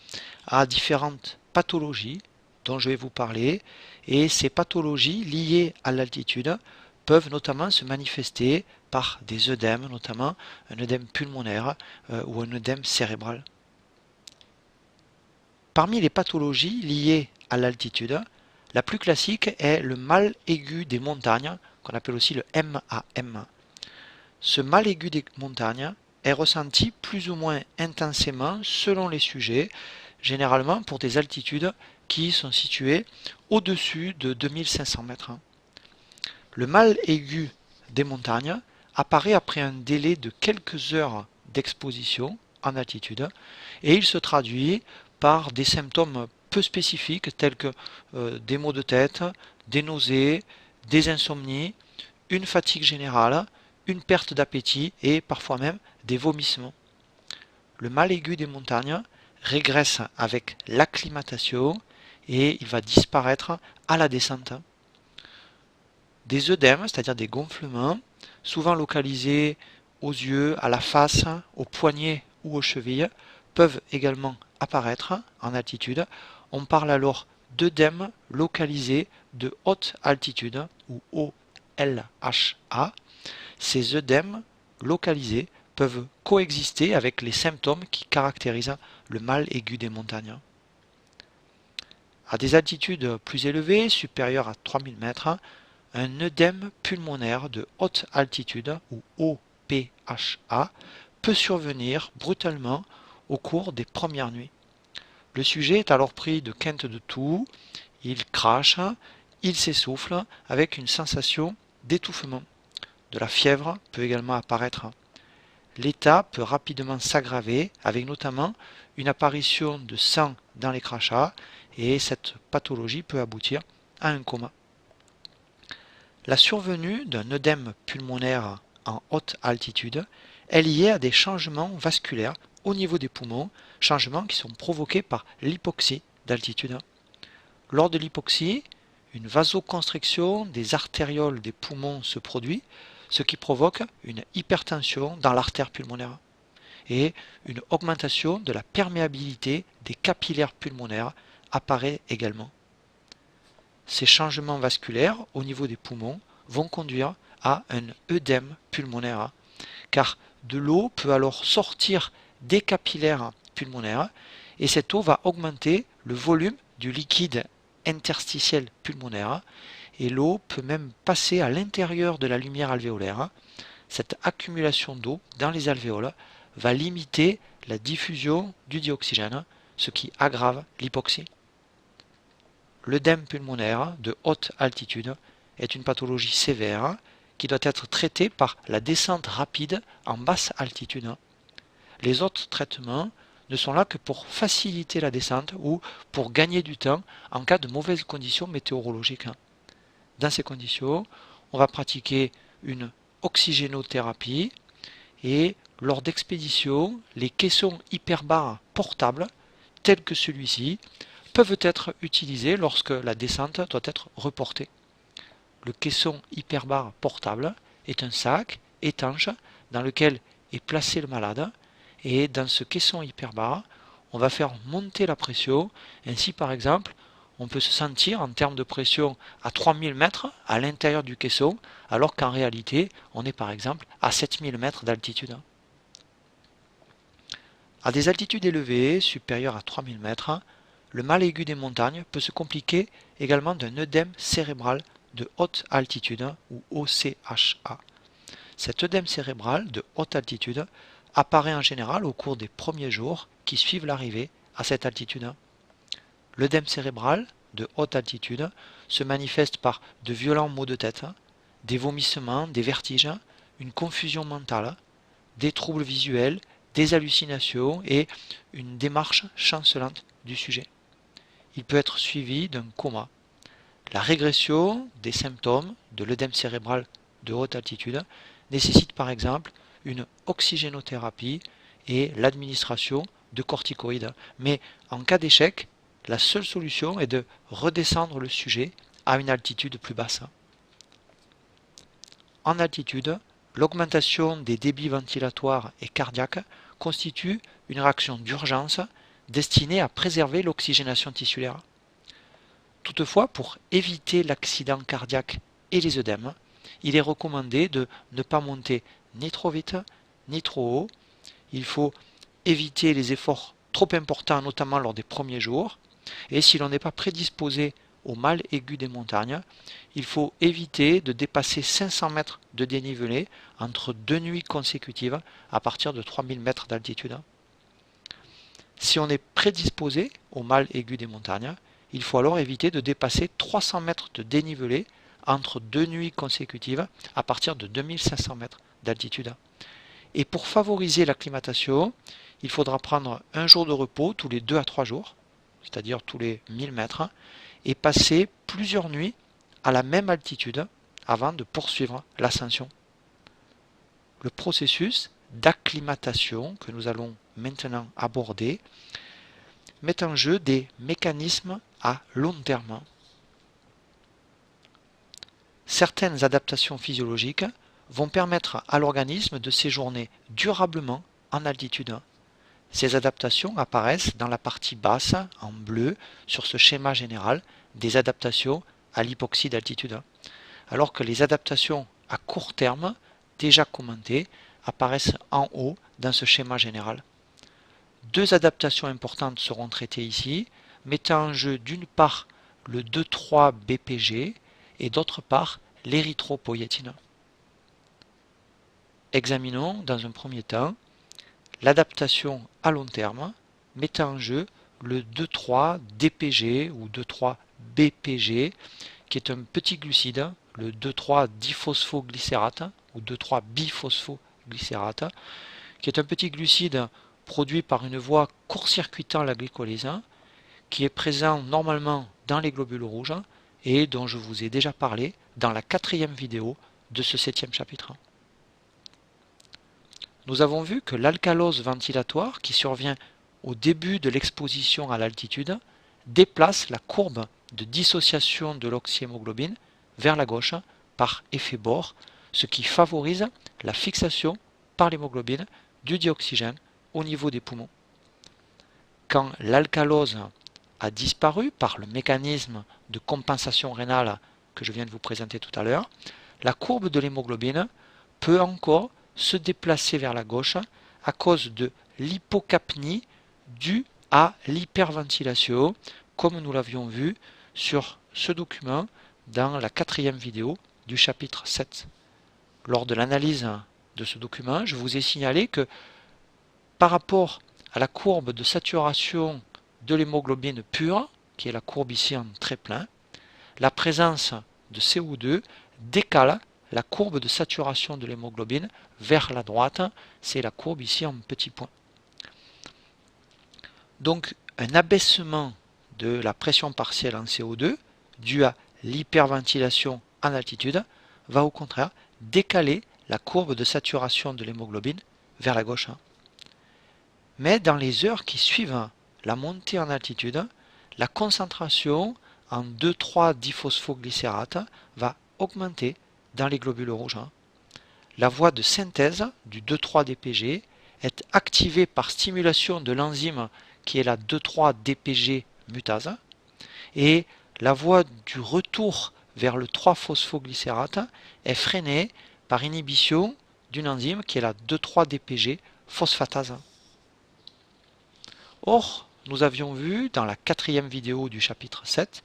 à différentes pathologies dont je vais vous parler, et ces pathologies liées à l'altitude peuvent notamment se manifester par des œdèmes, notamment un œdème pulmonaire ou un œdème cérébral. Parmi les pathologies liées à l'altitude, la plus classique est le mal aigu des montagnes, qu'on appelle aussi le MAM. Ce mal aigu des montagnes est ressenti plus ou moins intensément selon les sujets, généralement pour des altitudes qui sont situées au-dessus de 2500 mètres. Le mal aigu des montagnes apparaît après un délai de quelques heures d'exposition en altitude et il se traduit par des symptômes peu spécifiques tels que des maux de tête, des nausées, des insomnies, une fatigue générale, une perte d'appétit et parfois même des vomissements. Le mal aigu des montagnes régresse avec l'acclimatation et il va disparaître à la descente. Des œdèmes, c'est-à-dire des gonflements, souvent localisés aux yeux, à la face, aux poignets ou aux chevilles, peuvent également apparaître en altitude. On parle alors d'œdèmes localisés de haute altitude ou OLHA. Ces œdèmes localisés peuvent coexister avec les symptômes qui caractérisent le mal aigu des montagnes. À des altitudes plus élevées, supérieures à 3000 mètres, un œdème pulmonaire de haute altitude ou OPHA peut survenir brutalement au cours des premières nuits. Le sujet est alors pris de quinte de toux, il crache, il s'essouffle avec une sensation d'étouffement. De la fièvre peut également apparaître. L'état peut rapidement s'aggraver avec notamment une apparition de sang dans les crachats et cette pathologie peut aboutir à un coma. La survenue d'un œdème pulmonaire en haute altitude est liée à des changements vasculaires au niveau des poumons, changements qui sont provoqués par l'hypoxie d'altitude. Lors de l'hypoxie, une vasoconstriction des artérioles des poumons se produit, ce qui provoque une hypertension dans l'artère pulmonaire et une augmentation de la perméabilité des capillaires pulmonaires apparaît également. Ces changements vasculaires au niveau des poumons vont conduire à un œdème pulmonaire, car de l'eau peut alors sortir des capillaires pulmonaires et cette eau va augmenter le volume du liquide interstitiel pulmonaire et l'eau peut même passer à l'intérieur de la lumière alvéolaire. Cette accumulation d'eau dans les alvéoles va limiter la diffusion du dioxygène, ce qui aggrave l'hypoxie. L'œdème pulmonaire de haute altitude est une pathologie sévère qui doit être traitée par la descente rapide en basse altitude. Les autres traitements ne sont là que pour faciliter la descente ou pour gagner du temps en cas de mauvaises conditions météorologiques. Dans ces conditions, on va pratiquer une oxygénothérapie et lors d'expéditions, les caissons hyperbares portables, tels que celui-ci, peuvent être utilisés lorsque la descente doit être reportée. Le caisson hyperbare portable est un sac étanche dans lequel est placé le malade, et dans ce caisson hyperbare, on va faire monter la pression. Ainsi, par exemple, on peut se sentir en termes de pression à 3000 mètres à l'intérieur du caisson, alors qu'en réalité, on est par exemple à 7000 mètres d'altitude. À des altitudes élevées, supérieures à 3000 mètres, le mal aigu des montagnes peut se compliquer également d'un œdème cérébral de haute altitude, ou OCHA. Cet œdème cérébral de haute altitude apparaît en général au cours des premiers jours qui suivent l'arrivée à cette altitude. L'œdème cérébral de haute altitude se manifeste par de violents maux de tête, des vomissements, des vertiges, une confusion mentale, des troubles visuels, des hallucinations et une démarche chancelante du sujet. Il peut être suivi d'un coma. La régression des symptômes de l'œdème cérébral de haute altitude nécessite par exemple une oxygénothérapie et l'administration de corticoïdes. Mais en cas d'échec, la seule solution est de redescendre le sujet à une altitude plus basse. En altitude, l'augmentation des débits ventilatoires et cardiaques constitue une réaction d'urgence destinée à préserver l'oxygénation tissulaire. Toutefois, pour éviter l'accident cardiaque et les œdèmes, il est recommandé de ne pas monter ni trop vite ni trop haut. Il faut éviter les efforts trop importants, notamment lors des premiers jours. Et si l'on n'est pas prédisposé au mal aigu des montagnes, il faut éviter de dépasser 500 mètres de dénivelé entre 2 nuits consécutives à partir de 3000 mètres d'altitude. Si on est prédisposé au mal aigu des montagnes, il faut alors éviter de dépasser 300 mètres de dénivelé entre 2 nuits consécutives à partir de 2500 mètres d'altitude. Et pour favoriser l'acclimatation, il faudra prendre un jour de repos tous les 2 à 3 jours, c'est-à-dire tous les 1000 mètres, et passer plusieurs nuits à la même altitude avant de poursuivre l'ascension. Le processus d'acclimatation que nous allons maintenant aborder met en jeu des mécanismes à long terme. Certaines adaptations physiologiques vont permettre à l'organisme de séjourner durablement en altitude. Ces adaptations apparaissent dans la partie basse, en bleu, sur ce schéma général, des adaptations à l'hypoxie d'altitude, alors que les adaptations à court terme, déjà commentées, apparaissent en haut dans ce schéma général. Deux adaptations importantes seront traitées ici, mettant en jeu d'une part le 2,3-BPG et d'autre part l'érythropoïétine. Examinons dans un premier temps l'adaptation à long terme mettant en jeu le 2,3-DPG ou 2,3-BPG qui est un petit glucide, le 2,3-diphosphoglycérate ou 2,3-biphosphoglycérate qui est un petit glucide produit par une voie court-circuitant la glycolyse qui est présent normalement dans les globules rouges et dont je vous ai déjà parlé dans la 4e vidéo de ce 7e chapitre. Nous avons vu que l'alcalose ventilatoire qui survient au début de l'exposition à l'altitude déplace la courbe de dissociation de l'oxyhémoglobine vers la gauche par effet Bohr, ce qui favorise la fixation par l'hémoglobine du dioxygène au niveau des poumons. Quand l'alcalose a disparu par le mécanisme de compensation rénale que je viens de vous présenter tout à l'heure, la courbe de l'hémoglobine peut encore se déplacer vers la gauche à cause de l'hypocapnie due à l'hyperventilation, comme nous l'avions vu sur ce document dans la 4e vidéo du chapitre 7. Lors de l'analyse de ce document, je vous ai signalé que par rapport à la courbe de saturation de l'hémoglobine pure, qui est la courbe ici en trait plein, la présence de CO2 décale la courbe de saturation de l'hémoglobine vers la droite, c'est la courbe ici en petit point. Donc un abaissement de la pression partielle en CO2 dû à l'hyperventilation en altitude va au contraire décaler la courbe de saturation de l'hémoglobine vers la gauche. Mais dans les heures qui suivent la montée en altitude, la concentration en 2,3-diphosphoglycérate va augmenter dans les globules rouges. La voie de synthèse du 2,3-DPG est activée par stimulation de l'enzyme qui est la 2,3-DPG mutase et la voie du retour vers le 3-phosphoglycérate est freinée par inhibition d'une enzyme qui est la 2,3-DPG phosphatase. Or, nous avions vu dans la quatrième vidéo du chapitre 7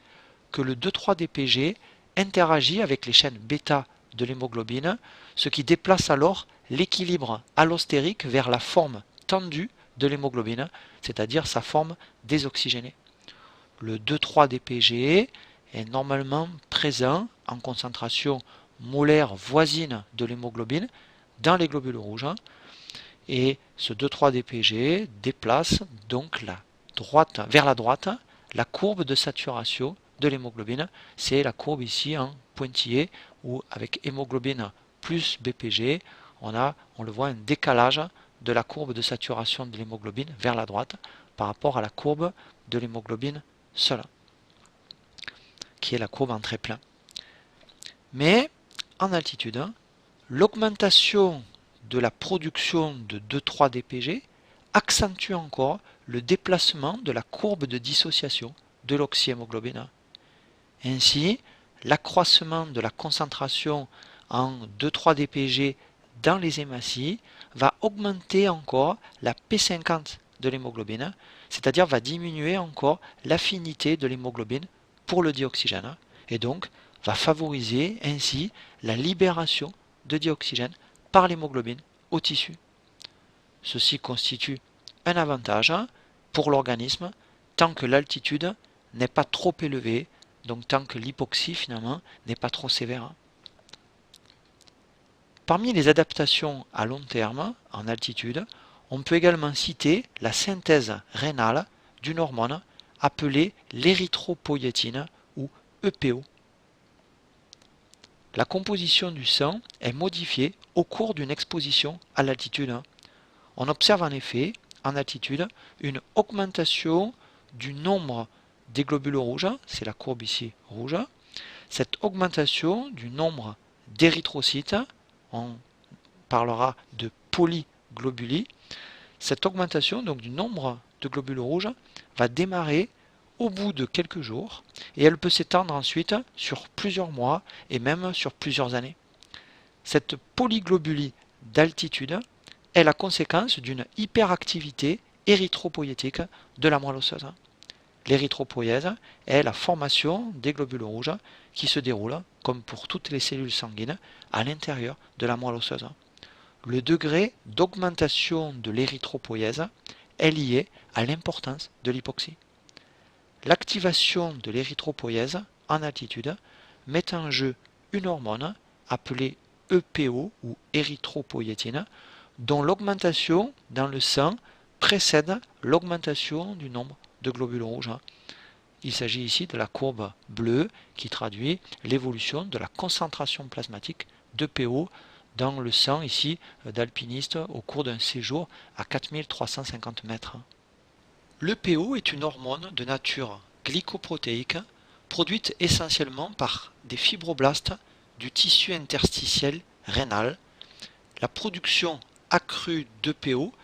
que le 2,3-DPG interagit avec les chaînes bêta de l'hémoglobine, ce qui déplace alors l'équilibre allostérique vers la forme tendue de l'hémoglobine, c'est-à-dire sa forme désoxygénée. Le 2,3-DPG est normalement présent en concentration molaire voisine de l'hémoglobine dans les globules rouges et ce 2,3-DPG déplace donc vers la droite la courbe de saturation de l'hémoglobine. C'est la courbe ici en pointillé où avec hémoglobine plus BPG, on le voit un décalage de la courbe de saturation de l'hémoglobine vers la droite par rapport à la courbe de l'hémoglobine seule, qui est la courbe en trait plein. Mais en altitude, l'augmentation de la production de 2,3-DPG accentue encore le déplacement de la courbe de dissociation de l'oxyhémoglobine. Ainsi, l'accroissement de la concentration en 2,3-DPG dans les hématies va augmenter encore la P50 de l'hémoglobine, c'est-à-dire va diminuer encore l'affinité de l'hémoglobine pour le dioxygène, et donc va favoriser ainsi la libération de dioxygène par l'hémoglobine au tissu. Ceci constitue un avantage pour l'organisme tant que l'altitude n'est pas trop élevée, donc tant que l'hypoxie finalement n'est pas trop sévère. Parmi les adaptations à long terme en altitude, on peut également citer la synthèse rénale d'une hormone appelée l'érythropoïétine ou EPO. La composition du sang est modifiée au cours d'une exposition à l'altitude. On observe en effet en altitude une augmentation du nombre des globules rouges, c'est la courbe ici rouge. Cette augmentation du nombre d'érythrocytes, on parlera de polyglobulie, cette augmentation donc du nombre de globules rouges va démarrer au bout de quelques jours et elle peut s'étendre ensuite sur plusieurs mois et même sur plusieurs années. Cette polyglobulie d'altitude est la conséquence d'une hyperactivité érythropoïétique de la moelle osseuse. L'érythropoïèse est la formation des globules rouges qui se déroule, comme pour toutes les cellules sanguines, à l'intérieur de la moelle osseuse. Le degré d'augmentation de l'érythropoïèse est lié à l'importance de l'hypoxie. L'activation de l'érythropoïèse en altitude met en jeu une hormone appelée EPO ou érythropoïétine dont l'augmentation dans le sang précède l'augmentation du nombre de globules rouges. Il s'agit ici de la courbe bleue qui traduit l'évolution de la concentration plasmatique d'EPO dans le sang ici d'alpinistes au cours d'un séjour à 4350 mètres. L'EPO est une hormone de nature glycoprotéique produite essentiellement par des fibroblastes du tissu interstitiel rénal. La production accrue d'EPO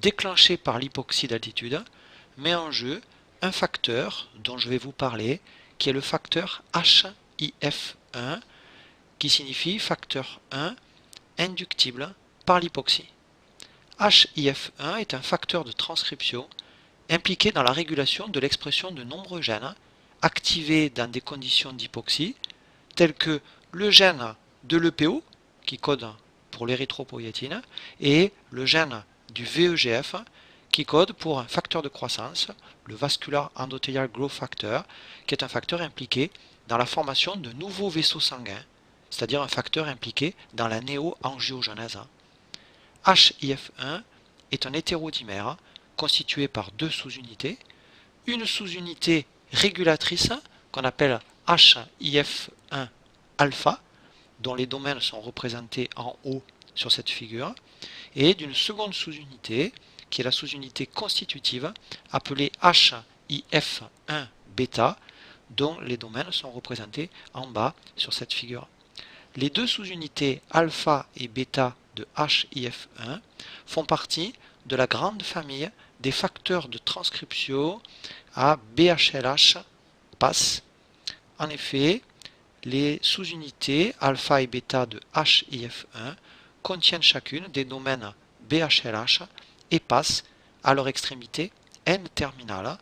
déclenchée par l'hypoxie d'altitude met en jeu un facteur dont je vais vous parler qui est le facteur HIF1 qui signifie facteur 1 inductible par l'hypoxie. HIF1 est un facteur de transcription impliqué dans la régulation de l'expression de nombreux gènes activés dans des conditions d'hypoxie, tels que le gène de l'EPO, qui code pour l'érythropoïétine, et le gène du VEGF, qui code pour un facteur de croissance, le Vascular Endothelial Growth Factor, qui est un facteur impliqué dans la formation de nouveaux vaisseaux sanguins, c'est-à-dire un facteur impliqué dans la néoangiogenèse. HIF1 est un hétérodimère constitué par deux sous-unités, une sous-unité régulatrice qu'on appelle HIF1 alpha, dont les domaines sont représentés en haut sur cette figure, et d'une seconde sous-unité, qui est la sous-unité constitutive, appelée HIF1 bêta, dont les domaines sont représentés en bas sur cette figure. Les deux sous-unités alpha et bêta de HIF1 font partie de la grande famille des facteurs de transcription à BHLH PAS. En effet, les sous-unités alpha et bêta de HIF1 contiennent chacune des domaines BHLH et PAS à leur extrémité N-terminale.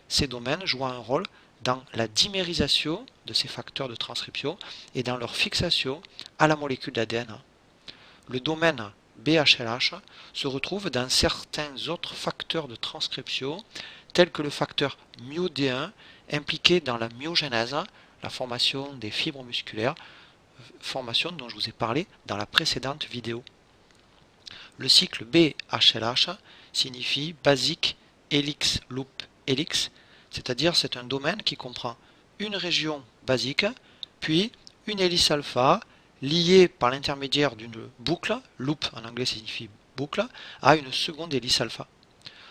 Ces domaines jouent un rôle dans la dimérisation de ces facteurs de transcription et dans leur fixation à la molécule d'ADN. Le domaine BHLH se retrouve dans certains autres facteurs de transcription tels que le facteur MyoD1 impliqué dans la myogénèse, la formation des fibres musculaires, formation dont je vous ai parlé dans la précédente vidéo. Le cycle BHLH signifie Basic Helix Loop Helix, c'est-à-dire c'est un domaine qui comprend une région basique, puis une hélice alpha liée par l'intermédiaire d'une boucle, loop en anglais signifie boucle, à une seconde hélice alpha.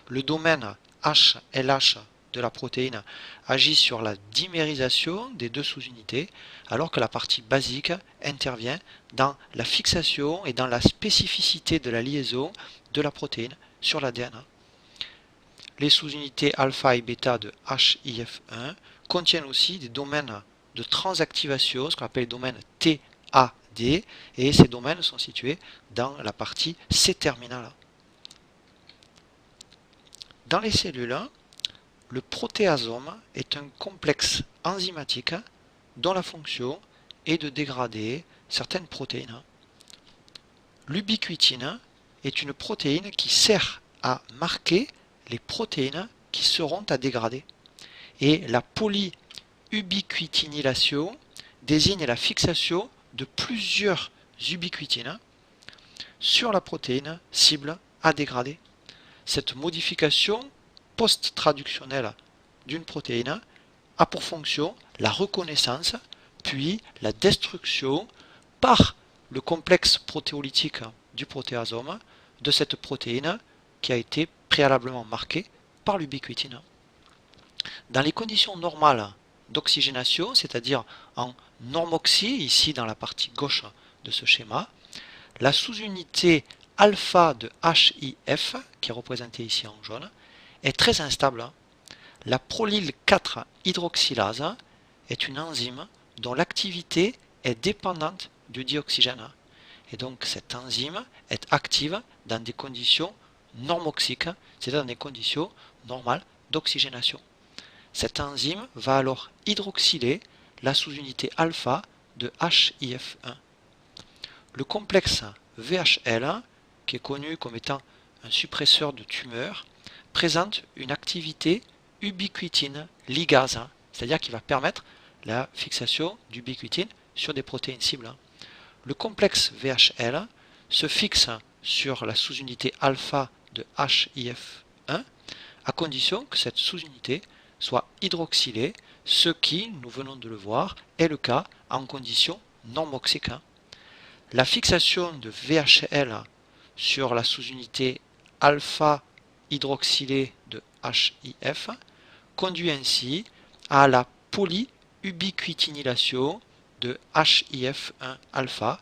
Le domaine HLH de la protéine agit sur la dimérisation des deux sous-unités, alors que la partie basique intervient dans la fixation et dans la spécificité de la liaison de la protéine sur l'ADN. Les sous-unités alpha et bêta de HIF1 contiennent aussi des domaines de transactivation, ce qu'on appelle les domaines TAD, et ces domaines sont situés dans la partie C-terminale. Dans les cellules, le protéasome est un complexe enzymatique dont la fonction est de dégrader certaines protéines. L'ubiquitine est une protéine qui sert à marquer les protéines qui seront à dégrader. Et la polyubiquitinylation désigne la fixation de plusieurs ubiquitines sur la protéine cible à dégrader. Cette modification post-traductionnelle d'une protéine a pour fonction la reconnaissance puis la destruction par le complexe protéolytique du protéasome de cette protéine qui a été préalablement marquée par l'ubiquitine. Dans les conditions normales d'oxygénation, c'est-à-dire en normoxie, ici dans la partie gauche de ce schéma, la sous-unité alpha de HIF, qui est représentée ici en jaune, est très instable. La prolyle 4 hydroxylase est une enzyme dont l'activité est dépendante du dioxygène. Et donc cette enzyme est active dans des conditions normoxiques, c'est-à-dire dans des conditions normales d'oxygénation. Cette enzyme va alors hydroxyler la sous-unité alpha de HIF1. Le complexe VHL, qui est connu comme étant un suppresseur de tumeur, présente une activité ubiquitine ligase, c'est-à-dire qui va permettre la fixation d'ubiquitine sur des protéines cibles. Le complexe VHL se fixe sur la sous-unité alpha de HIF1 à condition que cette sous-unité soit hydroxylée, ce qui, nous venons de le voir, est le cas en conditions normoxiques. La fixation de VHL sur la sous-unité alpha hydroxylée de HIF conduit ainsi à la polyubiquitinylation de HIF1 alpha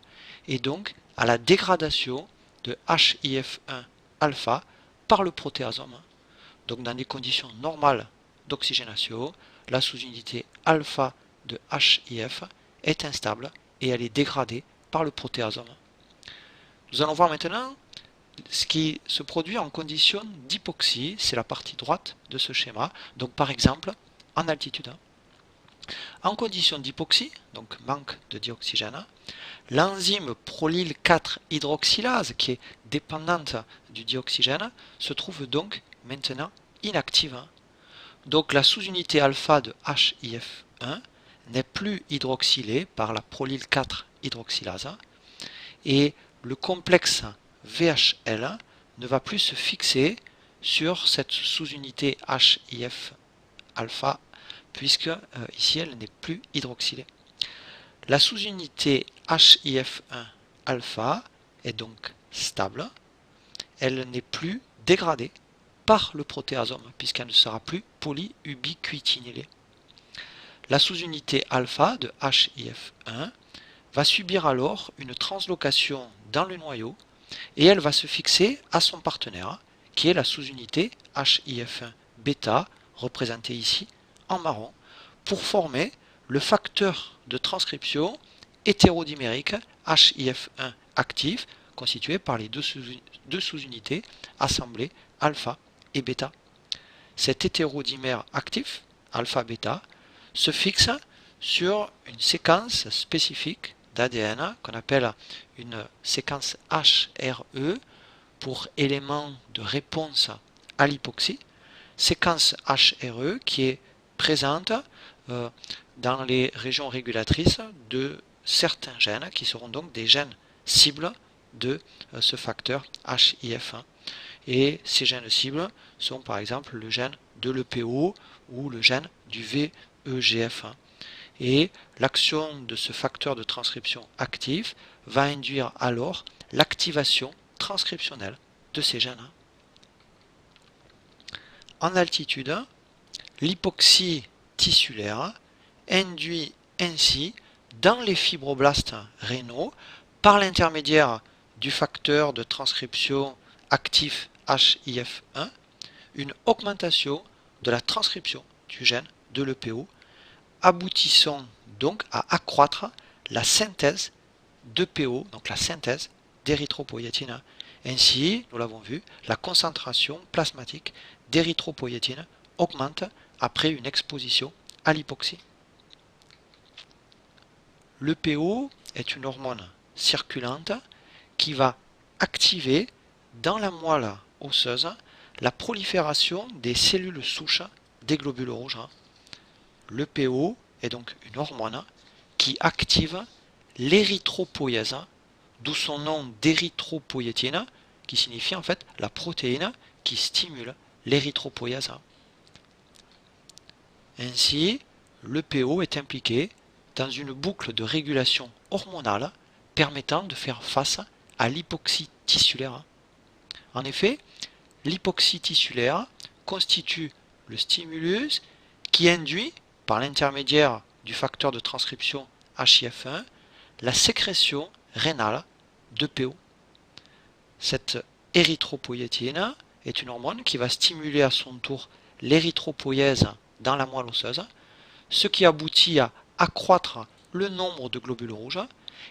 et donc à la dégradation de HIF1 alpha par le protéasome. Donc dans des conditions normales d'oxygénation, la sous-unité alpha de HIF est instable et elle est dégradée par le protéasome. Nous allons voir maintenant ce qui se produit en conditions d'hypoxie, c'est la partie droite de ce schéma, donc par exemple en altitude. En conditions d'hypoxie, donc manque de dioxygène, l'enzyme prolyle 4 hydroxylase, qui est dépendante du dioxygène, se trouve donc maintenant inactive. Donc la sous-unité alpha de HIF1 n'est plus hydroxylée par la prolyle 4 hydroxylase et le complexe VHL ne va plus se fixer sur cette sous-unité HIF alpha puisque ici elle n'est plus hydroxylée. La sous-unité HIF1 alpha est donc stable, elle n'est plus dégradée par le protéasome puisqu'elle ne sera plus polyubiquitinylée. La sous-unité alpha de HIF1 va subir alors une translocation dans le noyau et elle va se fixer à son partenaire qui est la sous-unité HIF1 bêta représentée ici en marron pour former le facteur de transcription hétérodimérique HIF1 actif constitué par les deux sous-unités assemblées alpha et bêta. Cet hétérodimère actif, alpha-bêta, se fixe sur une séquence spécifique d'ADN qu'on appelle une séquence HRE pour élément de réponse à l'hypoxie, séquence HRE qui est présente dans les régions régulatrices de certains gènes qui seront donc des gènes cibles de ce facteur HIF1. Et ces gènes cibles sont par exemple le gène de l'EPO ou le gène du VEGF1. Et l'action de ce facteur de transcription actif va induire alors l'activation transcriptionnelle de ces gènes. En altitude, l'hypoxie tissulaire induit ainsi dans les fibroblastes rénaux, par l'intermédiaire du facteur de transcription actif HIF1, une augmentation de la transcription du gène de l'EPO, aboutissant donc à accroître la synthèse d'EPO, donc la synthèse d'érythropoïétine. Ainsi, nous l'avons vu, la concentration plasmatique d'érythropoïétine augmente après une exposition à l'hypoxie. L'EPO est une hormone circulante qui va activer dans la moelle osseuse la prolifération des cellules souches des globules rouges. L'EPO est donc une hormone qui active l'érythropoïèse, d'où son nom d'érythropoïétine, qui signifie en fait la protéine qui stimule l'érythropoïèse. Ainsi, l'EPO est impliqué dans une boucle de régulation hormonale permettant de faire face à l'hypoxie tissulaire. En effet, l'hypoxie tissulaire constitue le stimulus qui induit, par l'intermédiaire du facteur de transcription HIF1, la sécrétion rénale d'EPO. Cette érythropoïétine est une hormone qui va stimuler à son tour l'érythropoïèse dans la moelle osseuse, ce qui aboutit à accroître le nombre de globules rouges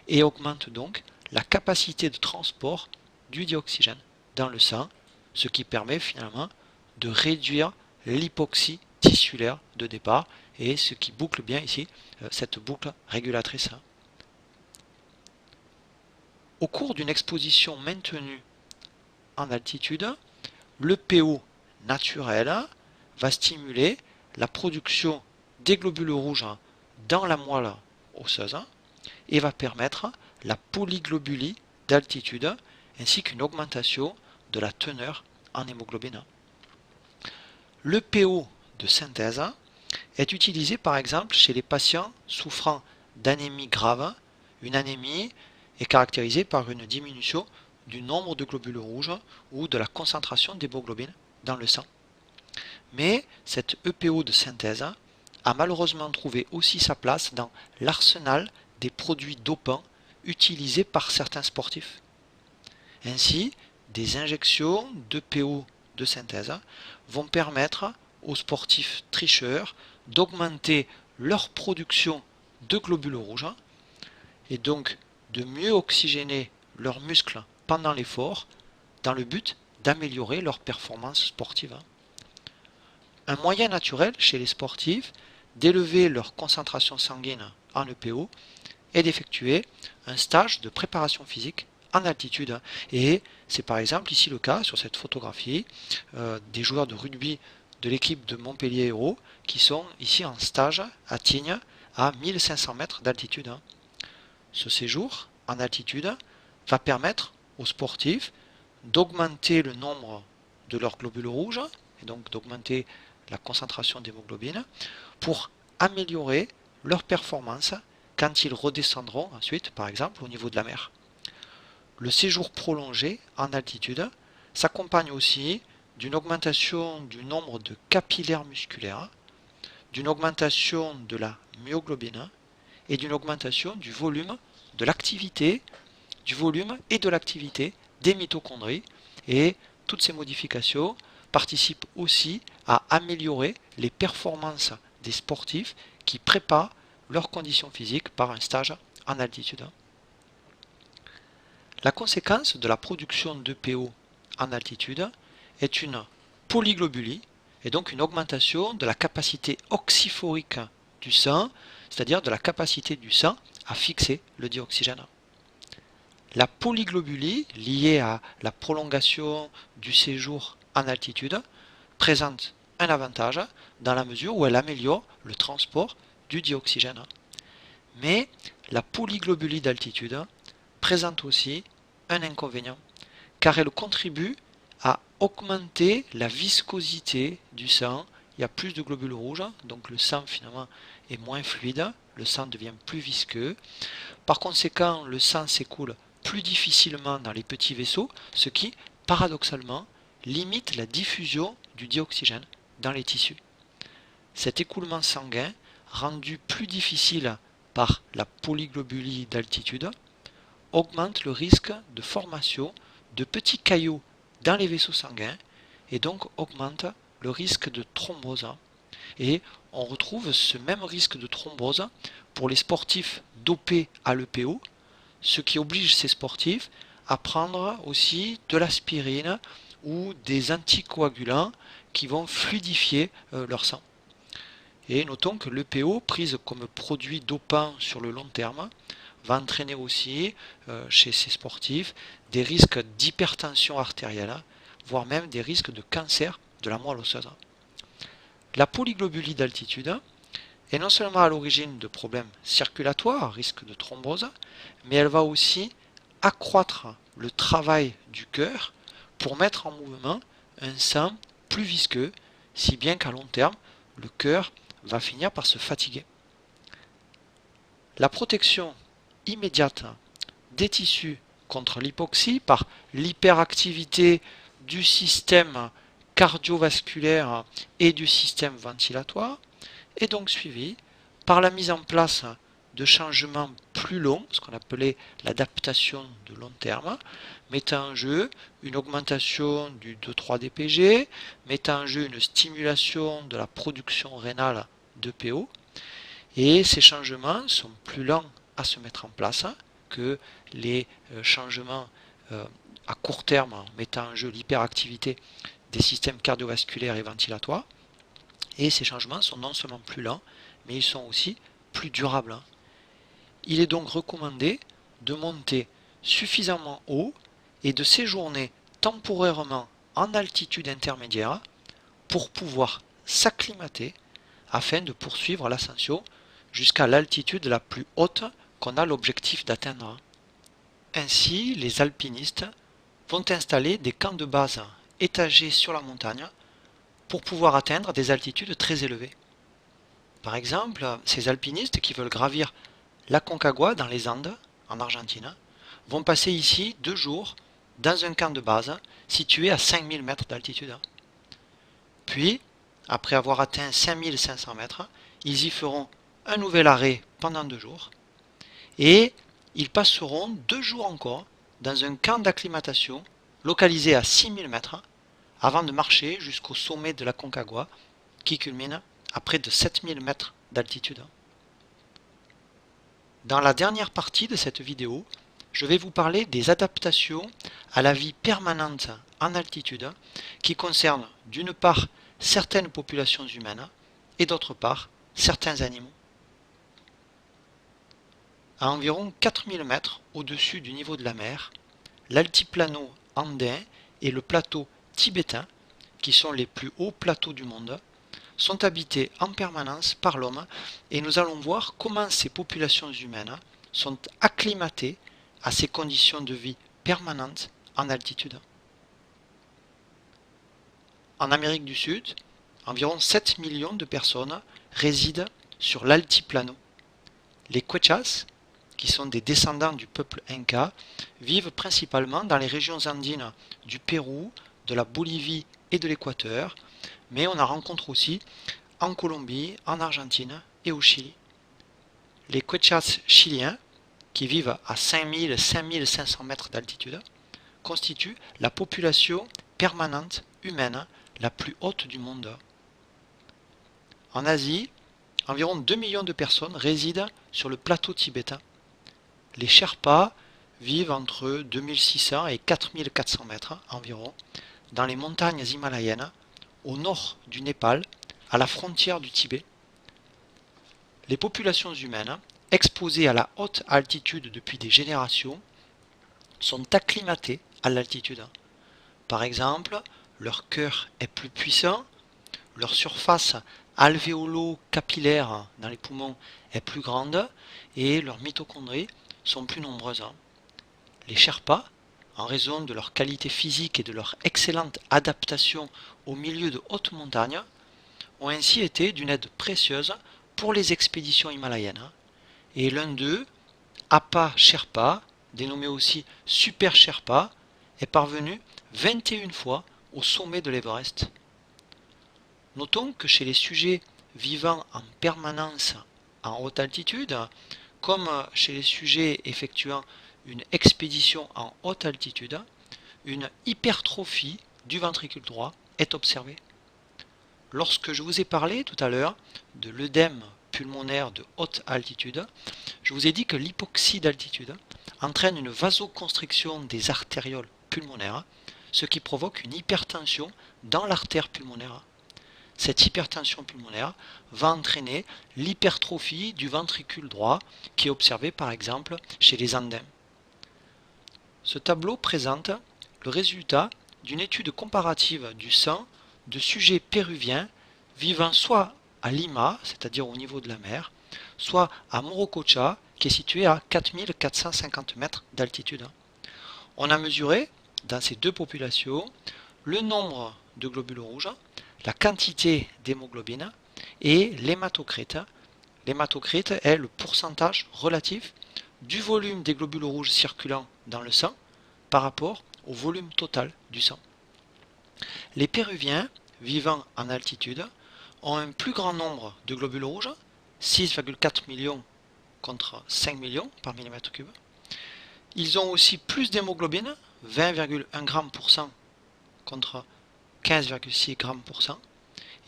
et augmente donc la capacité de transport du dioxygène dans le sang, ce qui permet finalement de réduire l'hypoxie tissulaire de départ et ce qui boucle bien ici cette boucle régulatrice. Au cours d'une exposition maintenue en altitude, l'EPO naturel va stimuler la production des globules rouges dans la moelle osseuse et va permettre la polyglobulie d'altitude ainsi qu'une augmentation de la teneur en hémoglobine. L'EPO de synthèse est utilisé par exemple chez les patients souffrant d'anémie grave. Une anémie est caractérisée par une diminution du nombre de globules rouges ou de la concentration d'hémoglobine dans le sang. Mais cette EPO de synthèse a malheureusement trouvé aussi sa place dans l'arsenal des produits dopants utilisés par certains sportifs. Ainsi, des injections d'EPO de synthèse vont permettre aux sportifs tricheurs d'augmenter leur production de globules rouges et donc de mieux oxygéner leurs muscles pendant l'effort dans le but d'améliorer leur performance sportive. Un moyen naturel chez les sportifs d'élever leur concentration sanguine en EPO est d'effectuer un stage de préparation physique en altitude. Et c'est par exemple ici le cas sur cette photographie des joueurs de rugby de l'équipe de Montpellier Hérault qui sont ici en stage à Tignes à 1500 mètres d'altitude. Ce séjour en altitude va permettre aux sportifs d'augmenter le nombre de leurs globules rouges et donc d'augmenter la concentration d'hémoglobine pour améliorer leur performance quand ils redescendront ensuite par exemple au niveau de la mer. le séjour prolongé en altitude s'accompagne aussi d'une augmentation du nombre de capillaires musculaires, d'une augmentation de la myoglobine et d'une augmentation du volume de l'activité, du volume et de l'activité des mitochondries. Et toutes ces modifications participent aussi à améliorer les performances des sportifs qui préparent leurs conditions physiques par un stage en altitude. La conséquence de la production d'EPO en altitude est une polyglobulie et donc une augmentation de la capacité oxyphorique du sang, c'est-à-dire de la capacité du sang à fixer le dioxygène. La polyglobulie, liée à la prolongation du séjour en altitude, présente un avantage dans la mesure où elle améliore le transport du dioxygène. Mais la polyglobulie d'altitude présente aussi un inconvénient, car elle contribue à augmenter la viscosité du sang. Il y a plus de globules rouges, donc le sang finalement est moins fluide, le sang devient plus visqueux. Par conséquent, le sang s'écoule plus difficilement dans les petits vaisseaux, ce qui, paradoxalement, limite la diffusion du dioxygène dans les tissus. Cet écoulement sanguin, rendu plus difficile par la polyglobulie d'altitude, augmente le risque de formation de petits caillots dans les vaisseaux sanguins et donc augmente le risque de thrombose. Et on retrouve ce même risque de thrombose pour les sportifs dopés à l'EPO, ce qui oblige ces sportifs à prendre aussi de l'aspirine ou des anticoagulants qui vont fluidifier leur sang. Et notons que l'EPO, prise comme produit dopant sur le long terme, va entraîner aussi chez ces sportifs des risques d'hypertension artérielle, voire même des risques de cancer de la moelle osseuse. La polyglobulie d'altitude est non seulement à l'origine de problèmes circulatoires, risque de thrombose, mais elle va aussi accroître le travail du cœur pour mettre en mouvement un sang plus visqueux, si bien qu'à long terme, le cœur va finir par se fatiguer. La protection immédiate des tissus contre l'hypoxie par l'hyperactivité du système cardiovasculaire et du système ventilatoire est donc suivie par la mise en place de changements plus longs, ce qu'on appelait l'adaptation de long terme, mettant en jeu une augmentation du 2,3-DPG, mettant en jeu une stimulation de la production rénale d'EPO, et ces changements sont plus lents à se mettre en place que les changements à court terme mettant en jeu l'hyperactivité des systèmes cardiovasculaires et ventilatoires. Et ces changements sont non seulement plus lents, mais ils sont aussi plus durables. Il est donc recommandé de monter suffisamment haut et de séjourner temporairement en altitude intermédiaire pour pouvoir s'acclimater afin de poursuivre l'ascension jusqu'à l'altitude la plus haute qu'on a l'objectif d'atteindre. Ainsi, les alpinistes vont installer des camps de base étagés sur la montagne pour pouvoir atteindre des altitudes très élevées. Par exemple, ces alpinistes qui veulent gravir l'Aconcagua dans les Andes, en Argentine, vont passer ici 2 jours dans un camp de base situé à 5000 mètres d'altitude. Puis, après avoir atteint 5500 mètres, ils y feront un nouvel arrêt pendant 2 jours et ils passeront 2 jours encore dans un camp d'acclimatation localisé à 6000 mètres avant de marcher jusqu'au sommet de l'Aconcagua qui culmine à près de 7000 mètres d'altitude. Dans la dernière partie de cette vidéo, je vais vous parler des adaptations à la vie permanente en altitude qui concernent d'une part certaines populations humaines et d'autre part certains animaux. À environ 4000 mètres au-dessus du niveau de la mer, l'altiplano andin et le plateau tibétain, qui sont les plus hauts plateaux du monde, sont habités en permanence par l'homme et nous allons voir comment ces populations humaines sont acclimatées à ces conditions de vie permanentes en altitude. En Amérique du Sud, environ 7 millions de personnes résident sur l'altiplano. Les Quechas, qui sont des descendants du peuple Inca, vivent principalement dans les régions andines du Pérou, de la Bolivie et de l'Équateur, mais on en rencontre aussi en Colombie, en Argentine et au Chili. Les Quechas chiliens, qui vivent à 5000-5500 mètres d'altitude, constituent la population permanente humaine la plus haute du monde. En Asie, environ 2 millions de personnes résident sur le plateau tibétain. Les Sherpas vivent entre 2600 et 4400 mètres environ dans les montagnes himalayennes, au nord du Népal, à la frontière du Tibet. Les populations humaines, exposées à la haute altitude depuis des générations, sont acclimatées à l'altitude. Par exemple, leur cœur est plus puissant, leur surface alvéolo-capillaire dans les poumons est plus grande et leurs mitochondries sont plus nombreuses. Les Sherpas, en raison de leur qualité physique et de leur excellente adaptation au milieu de hautes montagnes, ont ainsi été d'une aide précieuse pour les expéditions himalayennes. Et l'un d'eux, Apa Sherpa, dénommé aussi Super Sherpa, est parvenu 21 fois au sommet de l'Everest. Notons que chez les sujets vivant en permanence en haute altitude, comme chez les sujets effectuant une expédition en haute altitude, une hypertrophie du ventricule droit est observée. Lorsque je vous ai parlé tout à l'heure de l'œdème pulmonaire de haute altitude, je vous ai dit que l'hypoxie d'altitude entraîne une vasoconstriction des artérioles pulmonaires, ce qui provoque une hypertension dans l'artère pulmonaire. Cette hypertension pulmonaire va entraîner l'hypertrophie du ventricule droit qui est observée par exemple chez les Andins. Ce tableau présente le résultat d'une étude comparative du sang de sujets péruviens vivant soit à Lima, c'est-à-dire au niveau de la mer, soit à Morococha, qui est situé à 4450 mètres d'altitude. On a mesuré dans ces deux populations le nombre de globules rouges, la quantité d'hémoglobine et l'hématocrite. L'hématocrite est le pourcentage relatif du volume des globules rouges circulant dans le sang par rapport au volume total du sang. Les Péruviens vivant en altitude ont un plus grand nombre de globules rouges, 6,4 millions contre 5 millions par millimètre cube. Ils ont aussi plus d'hémoglobine, 20,1 g pour cent contre 15,6 g pour cent.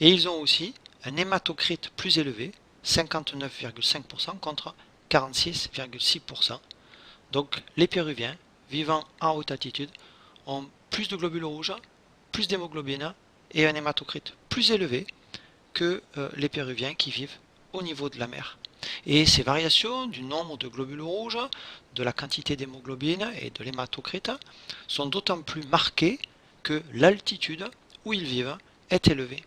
Et ils ont aussi un hématocrite plus élevé, 59,5% contre 46,6%. Donc les Péruviens vivant en haute altitude ont plus de globules rouges, plus d'hémoglobine et un hématocrite plus élevé que les Péruviens qui vivent au niveau de la mer. Et ces variations du nombre de globules rouges, de la quantité d'hémoglobine et de l'hématocrite sont d'autant plus marquées que l'altitude où ils vivent est élevée.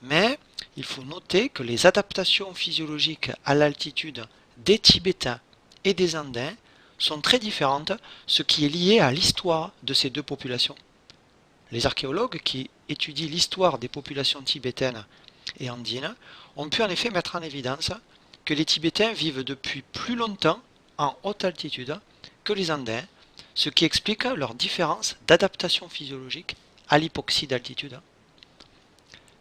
Mais il faut noter que les adaptations physiologiques à l'altitude des Tibétains et des Andins sont très différentes, ce qui est lié à l'histoire de ces deux populations. Les archéologues qui étudient l'histoire des populations tibétaines et andines ont pu en effet mettre en évidence que les Tibétains vivent depuis plus longtemps en haute altitude que les Andins, ce qui explique leur différence d'adaptation physiologique à l'hypoxie d'altitude.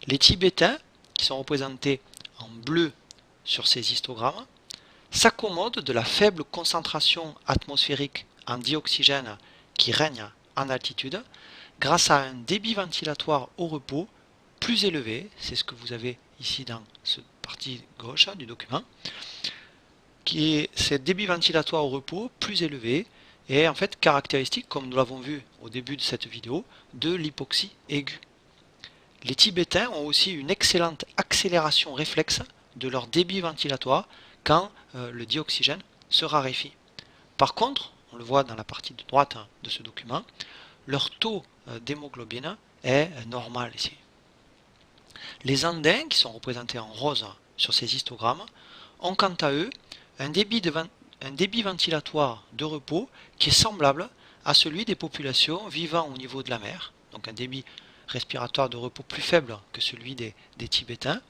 Les Tibétains, qui sont représentés en bleu sur ces histogrammes, s'accommodent de la faible concentration atmosphérique en dioxygène qui règne en altitude grâce à un débit ventilatoire au repos plus élevé, c'est ce que vous avez ici dans cette partie gauche du document, qui est ce débit ventilatoire au repos plus élevé et en fait caractéristique, comme nous l'avons vu au début de cette vidéo, de l'hypoxie aiguë. Les Tibétains ont aussi une excellente accélération réflexe de leur débit ventilatoire quand le dioxygène se raréfie. Par contre, on le voit dans la partie de droite de ce document, leur taux d'hémoglobine est normal ici. Les Andins, qui sont représentés en rose sur ces histogrammes, ont quant à eux un débit ventilatoire de repos qui est semblable à celui des populations vivant au niveau de la mer, donc un débit respiratoire de repos plus faible que celui des Tibétains,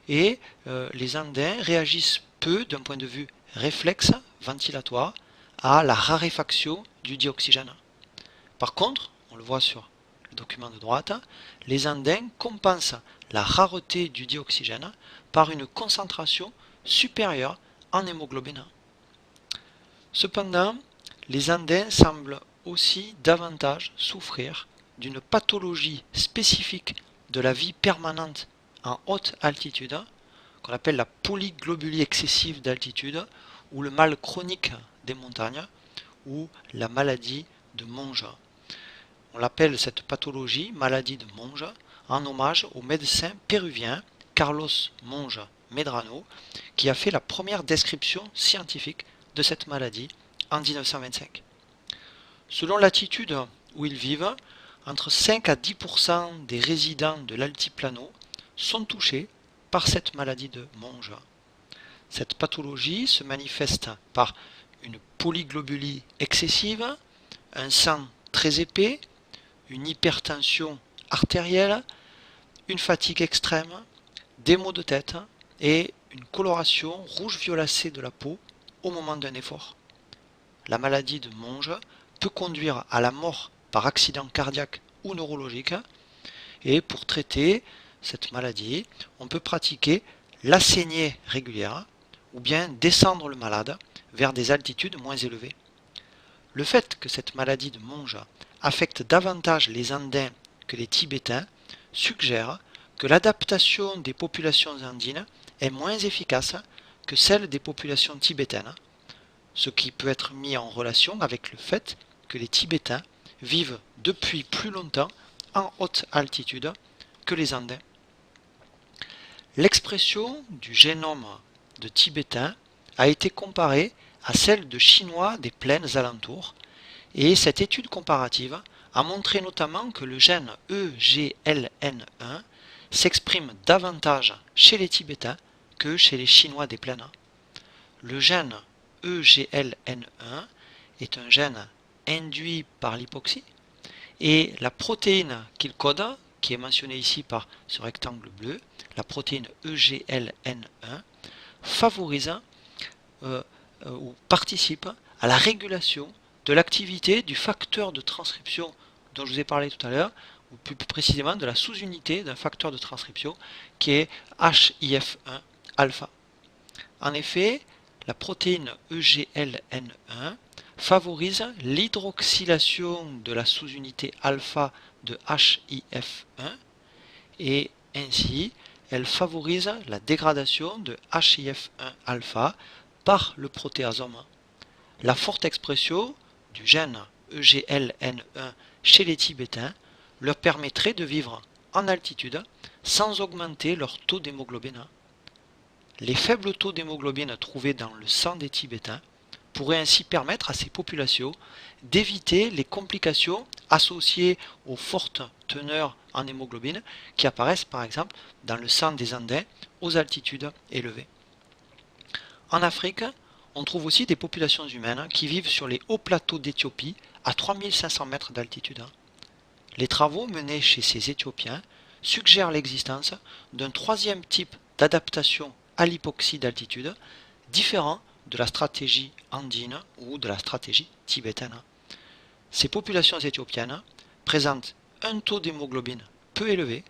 et les Andins réagissent peu d'un point de vue réflexe ventilatoire à la raréfaction du dioxygène. Par contre, on le voit sur le document de droite, les andins compensent la rareté du dioxygène par une concentration supérieure en hémoglobine. Cependant, les andins semblent aussi davantage souffrir d'une pathologie spécifique de la vie permanente en haute altitude, qu'on appelle la polyglobulie excessive d'altitude, ou le mal chronique des montagnes, ou la maladie de Monge. On l'appelle cette pathologie maladie de Monge en hommage au médecin péruvien Carlos Monge Medrano, qui a fait la première description scientifique de cette maladie en 1925. Selon l'altitude où ils vivent, entre 5 à 10% des résidents de l'altiplano sont touchés par cette maladie de Monge. Cette pathologie se manifeste par une polyglobulie excessive, un sang très épais, une hypertension artérielle, une fatigue extrême, des maux de tête et une coloration rouge-violacée de la peau au moment d'un effort. La maladie de Monge peut conduire à la mort par accident cardiaque ou neurologique, et pour traiter cette maladie, on peut pratiquer la saignée régulière ou bien descendre le malade vers des altitudes moins élevées. Le fait que cette maladie de Monge affecte davantage les Andins que les Tibétains suggère que l'adaptation des populations andines est moins efficace que celle des populations tibétaines, ce qui peut être mis en relation avec le fait que les Tibétains vivent depuis plus longtemps en haute altitude que les Andins. L'expression du génome de Tibétains a été comparée à celle de Chinois des plaines alentours, et cette étude comparative a montré notamment que le gène EGLN1 s'exprime davantage chez les Tibétains que chez les Chinois des plaines. Le gène EGLN1 est un gène induit par l'hypoxie, et la protéine qu'il code, qui est mentionnée ici par ce rectangle bleu, la protéine EGLN1, favorise ou participe à la régulation de l'activité du facteur de transcription dont je vous ai parlé tout à l'heure, ou plus précisément de la sous-unité d'un facteur de transcription qui est HIF1 alpha. En effet, la protéine EGLN1 favorise l'hydroxylation de la sous-unité alpha de HIF1 et ainsi elle favorise la dégradation de HIF1 alpha par le protéasome. La forte expression du gène EGLN1 chez les Tibétains leur permettrait de vivre en altitude sans augmenter leur taux d'hémoglobine. Les faibles taux d'hémoglobine trouvés dans le sang des Tibétains pourraient ainsi permettre à ces populations d'éviter les complications associées aux fortes teneurs en hémoglobine qui apparaissent par exemple dans le sang des Andins aux altitudes élevées. En Afrique, on trouve aussi des populations humaines qui vivent sur les hauts plateaux d'Éthiopie à 3500 mètres d'altitude. Les travaux menés chez ces Éthiopiens suggèrent l'existence d'un troisième type d'adaptation à l'hypoxie d'altitude, différent de la stratégie andine ou de la stratégie tibétaine. Ces populations éthiopiennes présentent un taux d'hémoglobine peu élevé,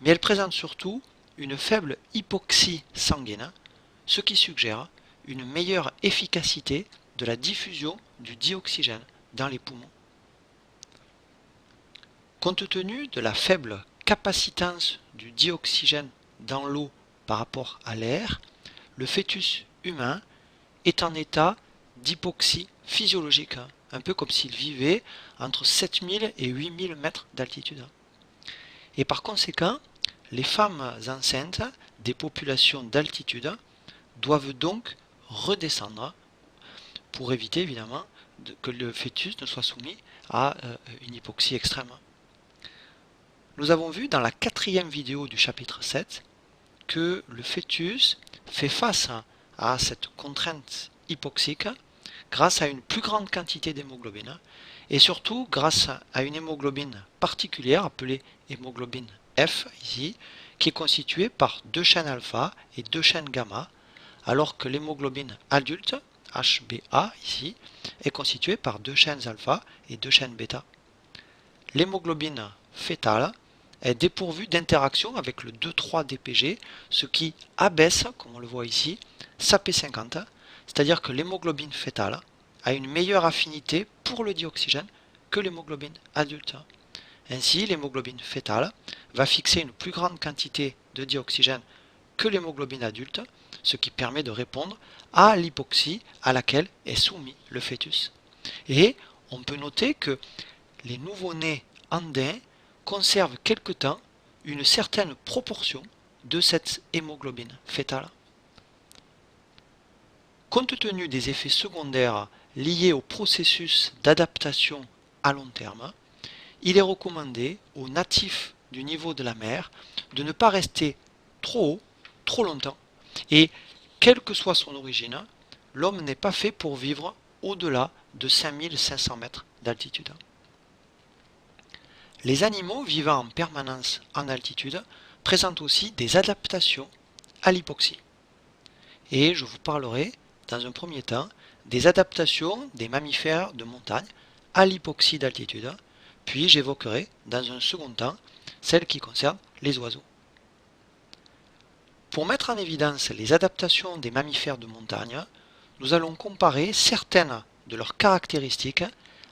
mais elles présentent surtout une faible hypoxie sanguine, ce qui suggère une meilleure efficacité de la diffusion du dioxygène dans les poumons. Compte tenu de la faible capacitance du dioxygène dans l'eau par rapport à l'air, le fœtus humain est en état d'hypoxie physiologique, un peu comme s'il vivait entre 7000 et 8000 mètres d'altitude. Et par conséquent, les femmes enceintes des populations d'altitude doivent donc redescendre pour éviter évidemment que le fœtus ne soit soumis à une hypoxie extrême. Nous avons vu dans la 4e vidéo du chapitre 7 que le fœtus fait face à cette contrainte hypoxique grâce à une plus grande quantité d'hémoglobine et surtout grâce à une hémoglobine particulière appelée hémoglobine F ici, qui est constituée par 2 chaînes alpha et 2 chaînes gamma alors que l'hémoglobine adulte, HbA ici, est constituée par 2 chaînes alpha et 2 chaînes bêta. L'hémoglobine fœtale est dépourvue d'interaction avec le 2,3-DPG, ce qui abaisse, comme on le voit ici, sa P50, c'est-à-dire que l'hémoglobine fœtale a une meilleure affinité pour le dioxygène que l'hémoglobine adulte. Ainsi, l'hémoglobine fœtale va fixer une plus grande quantité de dioxygène que l'hémoglobine adulte, ce qui permet de répondre à l'hypoxie à laquelle est soumis le fœtus. Et on peut noter que les nouveau-nés andins conservent quelque temps une certaine proportion de cette hémoglobine fœtale. Compte tenu des effets secondaires liés au processus d'adaptation à long terme, il est recommandé aux natifs du niveau de la mer de ne pas rester trop haut, trop longtemps. Et quelle que soit son origine, l'homme n'est pas fait pour vivre au-delà de 5500 mètres d'altitude. Les animaux vivant en permanence en altitude présentent aussi des adaptations à l'hypoxie. Et je vous parlerai dans un premier temps des adaptations des mammifères de montagne à l'hypoxie d'altitude, puis j'évoquerai dans un second temps celles qui concernent les oiseaux. Pour mettre en évidence les adaptations des mammifères de montagne, nous allons comparer certaines de leurs caractéristiques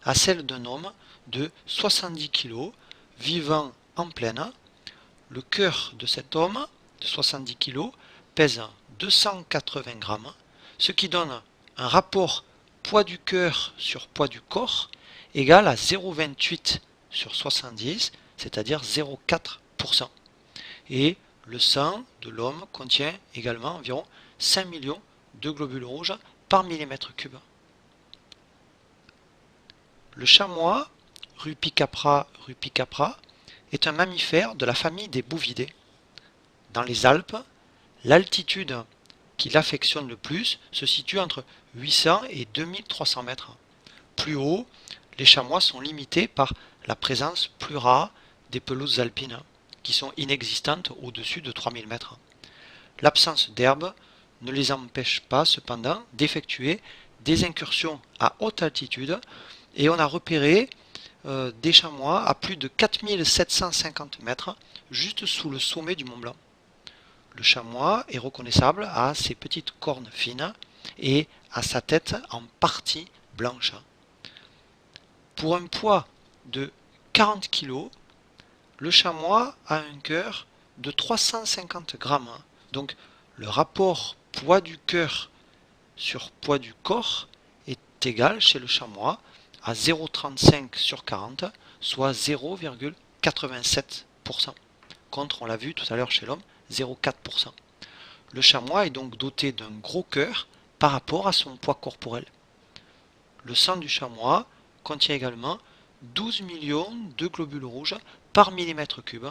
à celles d'un homme de 70 kg vivant en plaine. Le cœur de cet homme de 70 kg pèse 280 grammes, ce qui donne un rapport poids du cœur sur poids du corps égal à 0,28 sur 70, c'est-à-dire 0,4%. Et le sang de l'homme contient également environ 5 millions de globules rouges par millimètre cube. Le chamois, Rupicapra rupicapra, est un mammifère de la famille des bovidés. Dans les Alpes, l'altitude qui l'affectionne le plus se situe entre 800 et 2300 mètres. Plus haut, les chamois sont limités par la présence plus rare des pelouses alpines, qui sont inexistantes au-dessus de 3000 mètres. L'absence d'herbe ne les empêche pas cependant d'effectuer des incursions à haute altitude, et on a repéré des chamois à plus de 4750 mètres, juste sous le sommet du Mont Blanc. Le chamois est reconnaissable à ses petites cornes fines et à sa tête en partie blanche. Pour un poids de 40 kg, le chamois a un cœur de 350 grammes. Donc le rapport poids du cœur sur poids du corps est égal chez le chamois à 0,35 sur 40, soit 0,87%. Contre, on l'a vu tout à l'heure chez l'homme, 0,4%. Le chamois est donc doté d'un gros cœur par rapport à son poids corporel. Le sang du chamois contient également 12 millions de globules rouges par millimètre cube,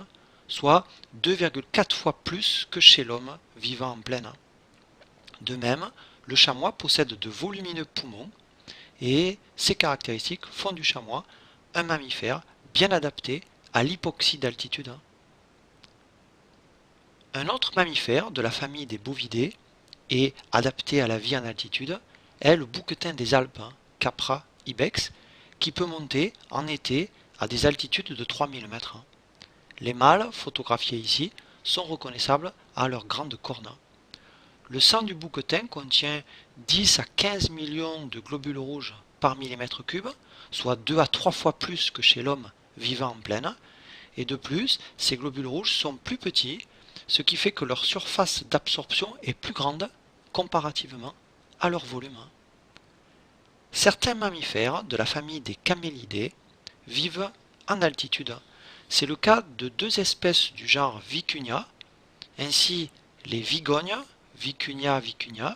soit 2,4 fois plus que chez l'homme vivant en plaine. De même, le chamois possède de volumineux poumons et ces caractéristiques font du chamois un mammifère bien adapté à l'hypoxie d'altitude. Un autre mammifère de la famille des bovidés et adapté à la vie en altitude est le bouquetin des Alpes, Capra ibex, qui peut monter en été à des altitudes de 3000 mètres. Les mâles, photographiés ici, sont reconnaissables à leurs grandes cornes. Le sang du bouquetin contient 10 à 15 millions de globules rouges par millimètre cube, soit 2 à 3 fois plus que chez l'homme vivant en plaine. Et de plus, ces globules rouges sont plus petits, ce qui fait que leur surface d'absorption est plus grande comparativement à leur volume. Certains mammifères de la famille des camélidés vivent en altitude. C'est le cas de deux espèces du genre Vicuña. Ainsi, les vigognes, Vicuña vicuña,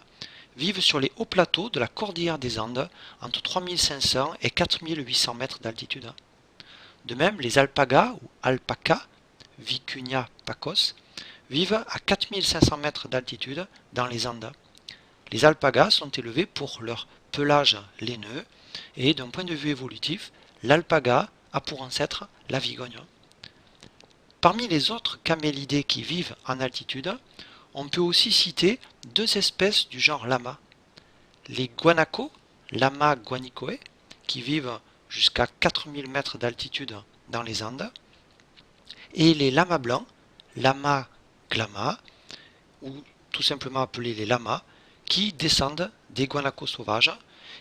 vivent sur les hauts plateaux de la cordillère des Andes entre 3500 et 4800 mètres d'altitude. De même, les alpagas ou alpacas, Vicuña pacos, vivent à 4500 mètres d'altitude dans les Andes. Les alpagas sont élevés pour leur pelage laineux et d'un point de vue évolutif, l'alpaga a pour ancêtre la vigogne. Parmi les autres camélidés qui vivent en altitude, on peut aussi citer deux espèces du genre lama. Les guanacos, Lama guanicoe, qui vivent jusqu'à 4000 mètres d'altitude dans les Andes, et les lamas blancs, Lama glama, ou tout simplement appelés les lamas, qui descendent des guanacos sauvages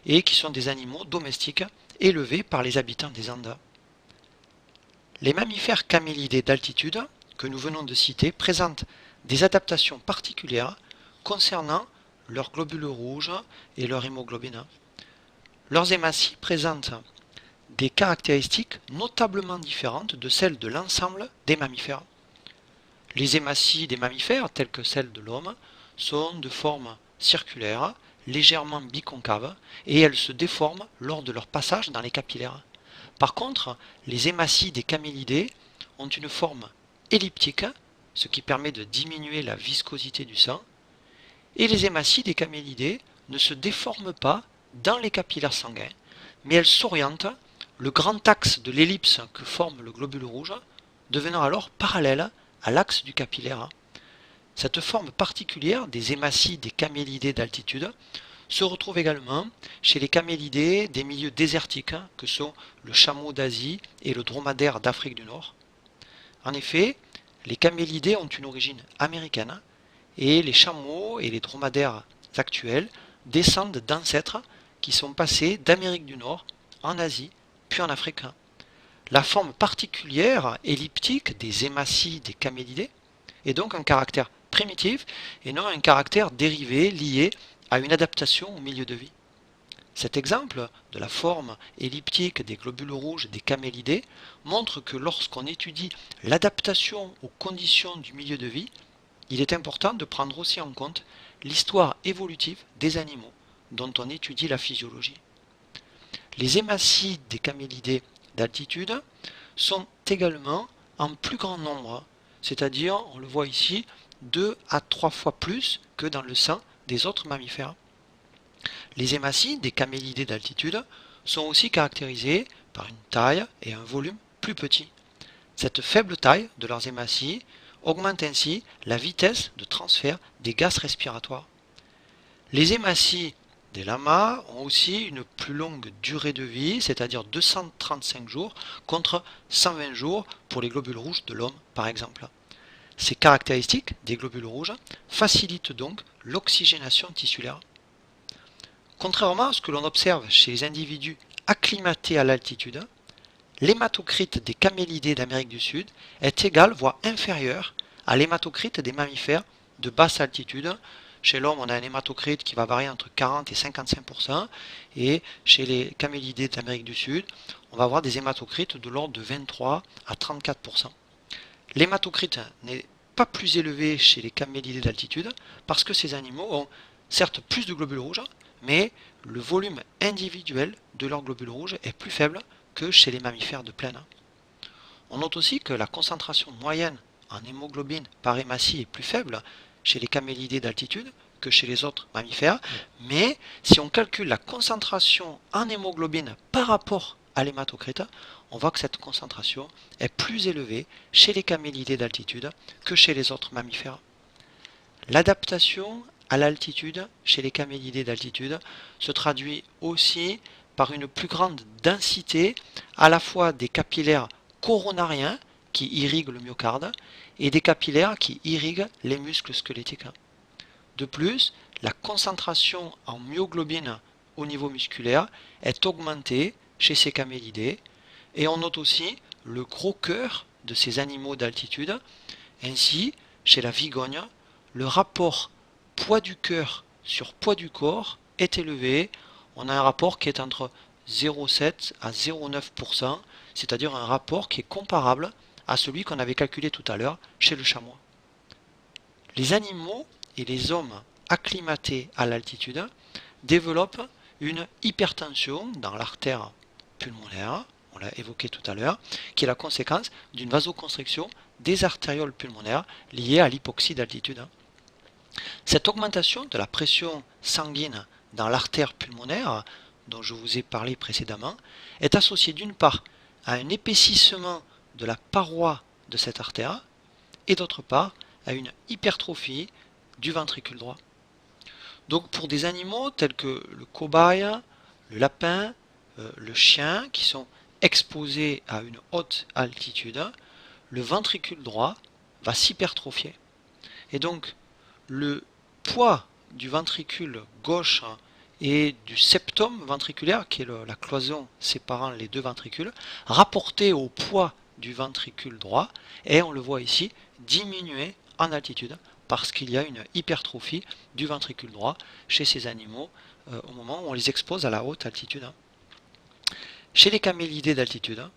et qui sont des animaux domestiques élevés par les habitants des Andes. Les mammifères camélidés d'altitude que nous venons de citer présentent des adaptations particulières concernant leurs globules rouges et leur hémoglobine. Leurs hématies présentent des caractéristiques notablement différentes de celles de l'ensemble des mammifères. Les hématies des mammifères, telles que celles de l'homme, sont de forme circulaire, légèrement biconcaves, et elles se déforment lors de leur passage dans les capillaires. Par contre, les hématies des camélidés ont une forme elliptique, ce qui permet de diminuer la viscosité du sang, et les hématies des camélidés ne se déforment pas dans les capillaires sanguins, mais elles s'orientent, le grand axe de l'ellipse que forme le globule rouge devenant alors parallèle à l'axe du capillaire. Cette forme particulière des hématies des camélidés d'altitude se retrouve également chez les camélidés des milieux désertiques que sont le chameau d'Asie et le dromadaire d'Afrique du Nord. En effet, les camélidés ont une origine américaine et les chameaux et les dromadaires actuels descendent d'ancêtres qui sont passés d'Amérique du Nord en Asie puis en Afrique. La forme particulière elliptique des hématies des camélidés est donc un caractère primitif et non un caractère dérivé lié à une adaptation au milieu de vie. Cet exemple de la forme elliptique des globules rouges des camélidés montre que lorsqu'on étudie l'adaptation aux conditions du milieu de vie, il est important de prendre aussi en compte l'histoire évolutive des animaux dont on étudie la physiologie. Les hématies des camélidés d'altitude sont également en plus grand nombre, c'est-à-dire, on le voit ici, 2 à 3 fois plus que dans le sang des autres mammifères. Les hématies des camélidés d'altitude sont aussi caractérisées par une taille et un volume plus petits. Cette faible taille de leurs hématies augmente ainsi la vitesse de transfert des gaz respiratoires. Les hématies des lamas ont aussi une plus longue durée de vie, c'est-à-dire 235 jours contre 120 jours pour les globules rouges de l'homme par exemple. Ces caractéristiques des globules rouges facilitent donc l'oxygénation tissulaire. Contrairement à ce que l'on observe chez les individus acclimatés à l'altitude, l'hématocrite des camélidés d'Amérique du Sud est égal, voire inférieur, à l'hématocrite des mammifères de basse altitude. Chez l'homme, on a un hématocrite qui va varier entre 40 et 55%, et chez les camélidés d'Amérique du Sud, on va avoir des hématocrites de l'ordre de 23 à 34%. L'hématocrite n'est pas plus élevé chez les camélidés d'altitude parce que ces animaux ont certes plus de globules rouges, mais le volume individuel de leurs globules rouges est plus faible que chez les mammifères de plaine. On note aussi que la concentration moyenne en hémoglobine par hématie est plus faible chez les camélidés d'altitude que chez les autres mammifères, mais si on calcule la concentration en hémoglobine par rapport à l'hématocrite, on voit que cette concentration est plus élevée chez les camélidés d'altitude que chez les autres mammifères. L'adaptation à l'altitude chez les camélidés d'altitude se traduit aussi par une plus grande densité à la fois des capillaires coronariens qui irriguent le myocarde et des capillaires qui irriguent les muscles squelettiques. De plus, la concentration en myoglobine au niveau musculaire est augmentée chez ces camélidés et on note aussi le gros cœur de ces animaux d'altitude. Ainsi, chez la vigogne, le rapport poids du cœur sur poids du corps est élevé. On a un rapport qui est entre 0,7 à 0,9%, c'est-à-dire un rapport qui est comparable à celui qu'on avait calculé tout à l'heure chez le chamois. Les animaux et les hommes acclimatés à l'altitude développent une hypertension dans l'artère pulmonaire, on l'a évoqué tout à l'heure, qui est la conséquence d'une vasoconstriction des artérioles pulmonaires liée à l'hypoxie d'altitude. Cette augmentation de la pression sanguine dans l'artère pulmonaire, dont je vous ai parlé précédemment, est associée d'une part à un épaississement de la paroi de cette artère et d'autre part à une hypertrophie du ventricule droit. Donc pour des animaux tels que le cobaye, le lapin, le chien, qui sont exposés à une haute altitude, le ventricule droit va s'hypertrophier. Et donc le poids du ventricule gauche et du septum ventriculaire, qui est la cloison séparant les deux ventricules, rapporté au poids du ventricule droit, et on le voit ici, diminué en altitude, parce qu'il y a une hypertrophie du ventricule droit chez ces animaux au moment où on les expose à la haute altitude. Chez les camélidés d'altitude,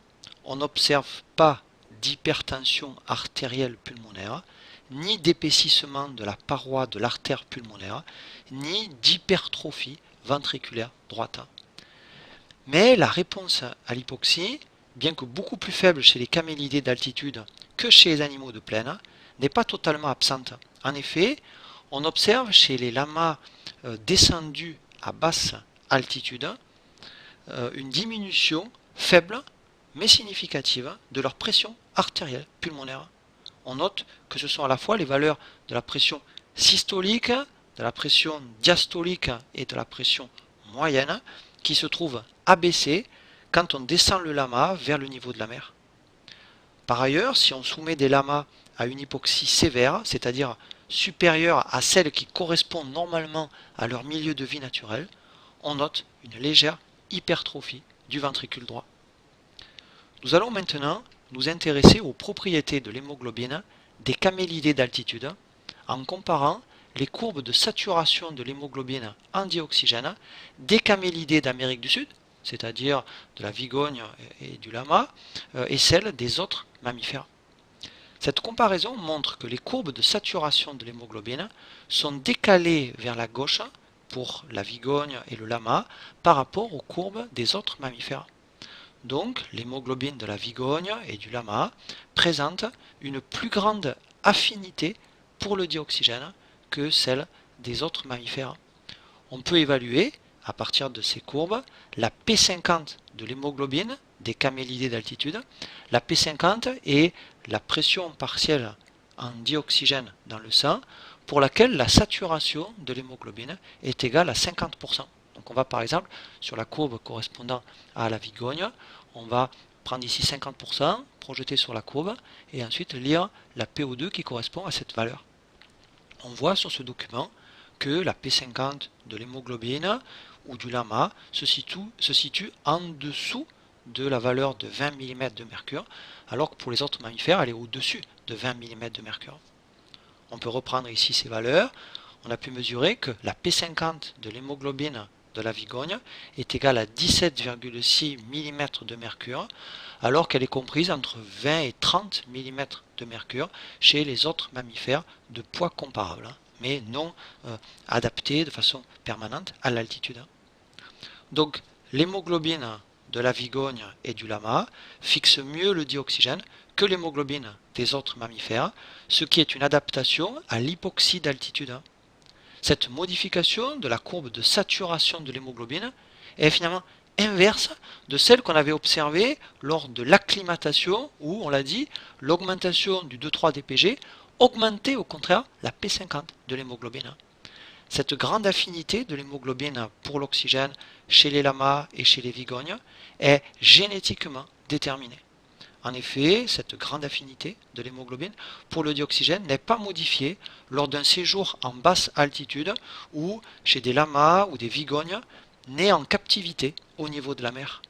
on n'observe pas d'hypertension artérielle pulmonaire, ni d'épaississement de la paroi de l'artère pulmonaire, ni d'hypertrophie ventriculaire droite. Mais la réponse à l'hypoxie, bien que beaucoup plus faible chez les camélidés d'altitude que chez les animaux de plaine, n'est pas totalement absente. En effet, on observe chez les lamas descendus à basse altitude une diminution faible mais significative de leur pression artérielle pulmonaire. On note que ce sont à la fois les valeurs de la pression systolique, de la pression diastolique et de la pression moyenne qui se trouvent abaissées quand on descend le lama vers le niveau de la mer. Par ailleurs, si on soumet des lamas à une hypoxie sévère, c'est-à-dire supérieure à celle qui correspond normalement à leur milieu de vie naturel, on note une légère hypertrophie du ventricule droit. Nous allons maintenant nous intéresser aux propriétés de l'hémoglobine des camélidés d'altitude en comparant les courbes de saturation de l'hémoglobine en dioxygène des camélidés d'Amérique du Sud, c'est-à-dire de la vigogne et du lama, et celles des autres mammifères. Cette comparaison montre que les courbes de saturation de l'hémoglobine sont décalées vers la gauche pour la vigogne et le lama par rapport aux courbes des autres mammifères. Donc l'hémoglobine de la vigogne et du lama présente une plus grande affinité pour le dioxygène que celle des autres mammifères. On peut évaluer, à partir de ces courbes, la P50 de l'hémoglobine des camélidés d'altitude. La P50 est la pression partielle en dioxygène dans le sang pour laquelle la saturation de l'hémoglobine est égale à 50%. Donc on va par exemple, sur la courbe correspondant à la vigogne, on va prendre ici 50%, projeter sur la courbe, et ensuite lire la PO2 qui correspond à cette valeur. On voit sur ce document que la P50 de l'hémoglobine ou du lama se situe en dessous de la valeur de 20 mm de mercure, alors que pour les autres mammifères, elle est au-dessus de 20 mm de mercure. On peut reprendre ici ces valeurs. On a pu mesurer que la P50 de l'hémoglobine de la vigogne est égale à 17,6 mm de mercure, alors qu'elle est comprise entre 20 et 30 mm de mercure chez les autres mammifères de poids comparable, mais non adaptés de façon permanente à l'altitude. Donc l'hémoglobine de la vigogne et du lama fixe mieux le dioxygène que l'hémoglobine des autres mammifères, ce qui est une adaptation à l'hypoxie d'altitude. Cette modification de la courbe de saturation de l'hémoglobine est finalement inverse de celle qu'on avait observée lors de l'acclimatation où, on l'a dit, l'augmentation du 2,3 DPG augmentait au contraire la P50 de l'hémoglobine. Cette grande affinité de l'hémoglobine pour l'oxygène chez les lamas et chez les vigognes est génétiquement déterminée. En effet, cette grande affinité de l'hémoglobine pour le dioxygène n'est pas modifiée lors d'un séjour en basse altitude ou chez des lamas ou des vigognes nés en captivité au niveau de la mer.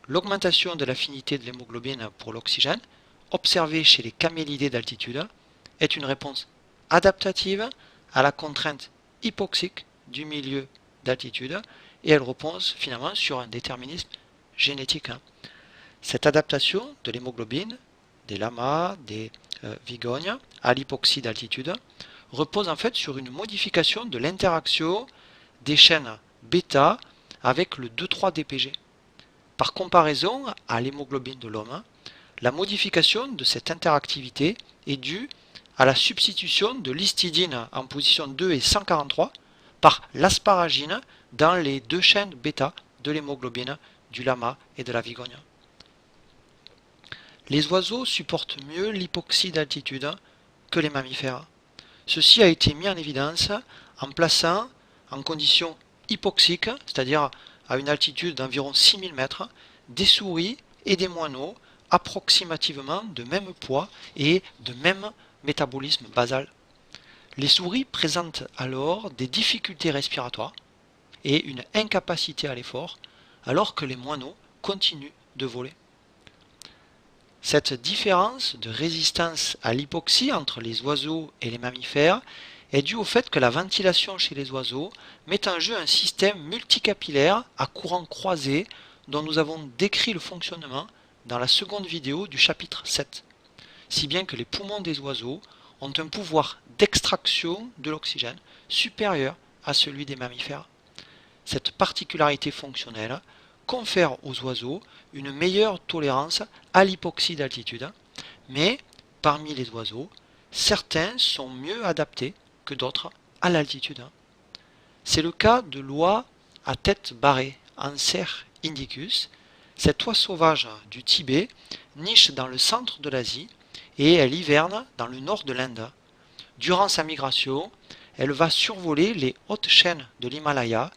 L'augmentation de l'affinité de l'hémoglobine pour l'oxygène, observée chez les camélidés d'altitude, est une réponse adaptative à la contrainte hypoxique du milieu d'altitude et elle repose finalement sur un déterminisme génétique. Cette adaptation de l'hémoglobine, des lamas, des vigognes à l'hypoxie d'altitude repose en fait sur une modification de l'interaction des chaînes bêta avec le 2,3 DPG. Par comparaison à l'hémoglobine de l'homme, la modification de cette interactivité est due à la substitution de l'histidine en position 2 et 143 par l'asparagine dans les deux chaînes bêta de l'hémoglobine du lama et de la vigogne. Les oiseaux supportent mieux l'hypoxie d'altitude que les mammifères. Ceci a été mis en évidence en plaçant en conditions hypoxiques, c'est-à-dire à une altitude d'environ 6000 mètres, des souris et des moineaux approximativement de même poids et de même métabolisme basal. Les souris présentent alors des difficultés respiratoires et une incapacité à l'effort, alors que les moineaux continuent de voler. Cette différence de résistance à l'hypoxie entre les oiseaux et les mammifères est due au fait que la ventilation chez les oiseaux met en jeu un système multicapillaire à courant croisé dont nous avons décrit le fonctionnement dans la seconde vidéo du chapitre 7, si bien que les poumons des oiseaux ont un pouvoir d'extraction de l'oxygène supérieur à celui des mammifères. Cette particularité fonctionnelle confère aux oiseaux une meilleure tolérance à l'hypoxie d'altitude, mais parmi les oiseaux, certains sont mieux adaptés que d'autres à l'altitude. C'est le cas de l'oie à tête barrée, Anser indicus. Cette oie sauvage du Tibet niche dans le centre de l'Asie et elle hiverne dans le nord de l'Inde. Durant sa migration, elle va survoler les hautes chaînes de l'Himalaya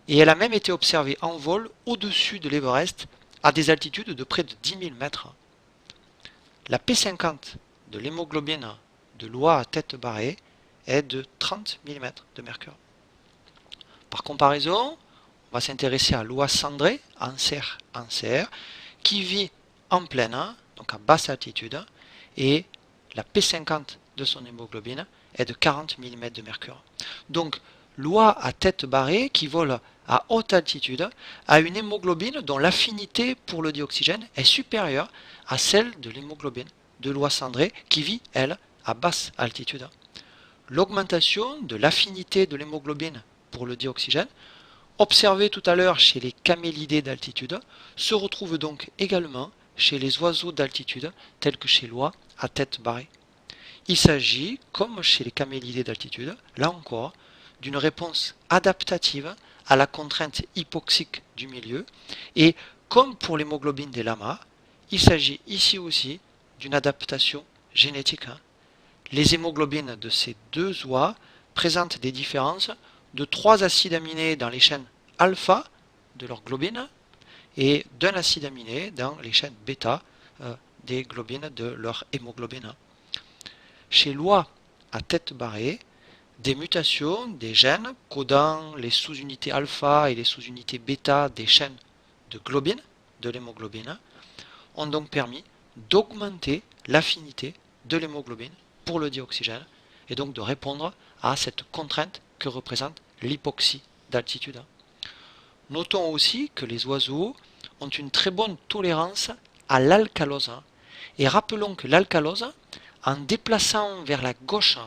et elle a même été observée en vol au-dessus de l'Everest à des altitudes de près de 10 000 mètres. La P50 de l'hémoglobine de l'oie à tête barrée est de 30 mm de mercure. Par comparaison, on va s'intéresser à l'oie cendrée, Anser, qui vit en plaine, donc à basse altitude, et la P50 de son hémoglobine est de 40 mm de mercure. Donc, l'oie à tête barrée qui vole à haute altitude a une hémoglobine dont l'affinité pour le dioxygène est supérieure à celle de l'hémoglobine de l'oie cendrée qui vit, elle, à basse altitude. L'augmentation de l'affinité de l'hémoglobine pour le dioxygène, observée tout à l'heure chez les camélidés d'altitude, se retrouve donc également chez les oiseaux d'altitude tels que chez l'oie à tête barrée. Il s'agit, comme chez les camélidés d'altitude, là encore, d'une réponse adaptative à la contrainte hypoxique du milieu et, comme pour l'hémoglobine des lamas, il s'agit ici aussi d'une adaptation génétique. Les hémoglobines de ces deux oies présentent des différences de 3 acides aminés dans les chaînes alpha de leur globine et d'un acide aminé dans les chaînes bêta des globines de leur hémoglobine. Chez l'oie à tête barrée, des mutations des gènes codant les sous-unités alpha et les sous-unités bêta des chaînes de globine, de l'hémoglobine, ont donc permis d'augmenter l'affinité de l'hémoglobine pour le dioxygène et donc de répondre à cette contrainte que représente l'hypoxie d'altitude. Notons aussi que les oiseaux ont une très bonne tolérance à l'alcalose. Et rappelons que l'alcalose, en déplaçant vers la gauche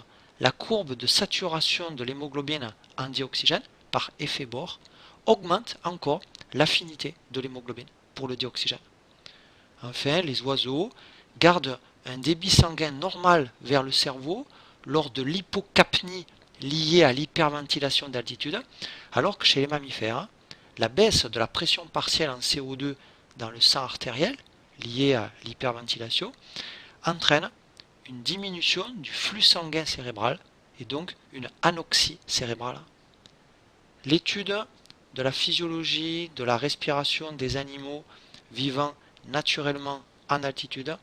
la courbe de saturation de l'hémoglobine en dioxygène par effet Bohr, augmente encore l'affinité de l'hémoglobine pour le dioxygène. Enfin, les oiseaux gardent un débit sanguin normal vers le cerveau lors de l'hypocapnie liée à l'hyperventilation d'altitude, alors que chez les mammifères, la baisse de la pression partielle en CO2 dans le sang artériel, liée à l'hyperventilation, entraîne une diminution du flux sanguin cérébral et donc une anoxie cérébrale. L'étude de la physiologie de la respiration des animaux vivant naturellement en altitude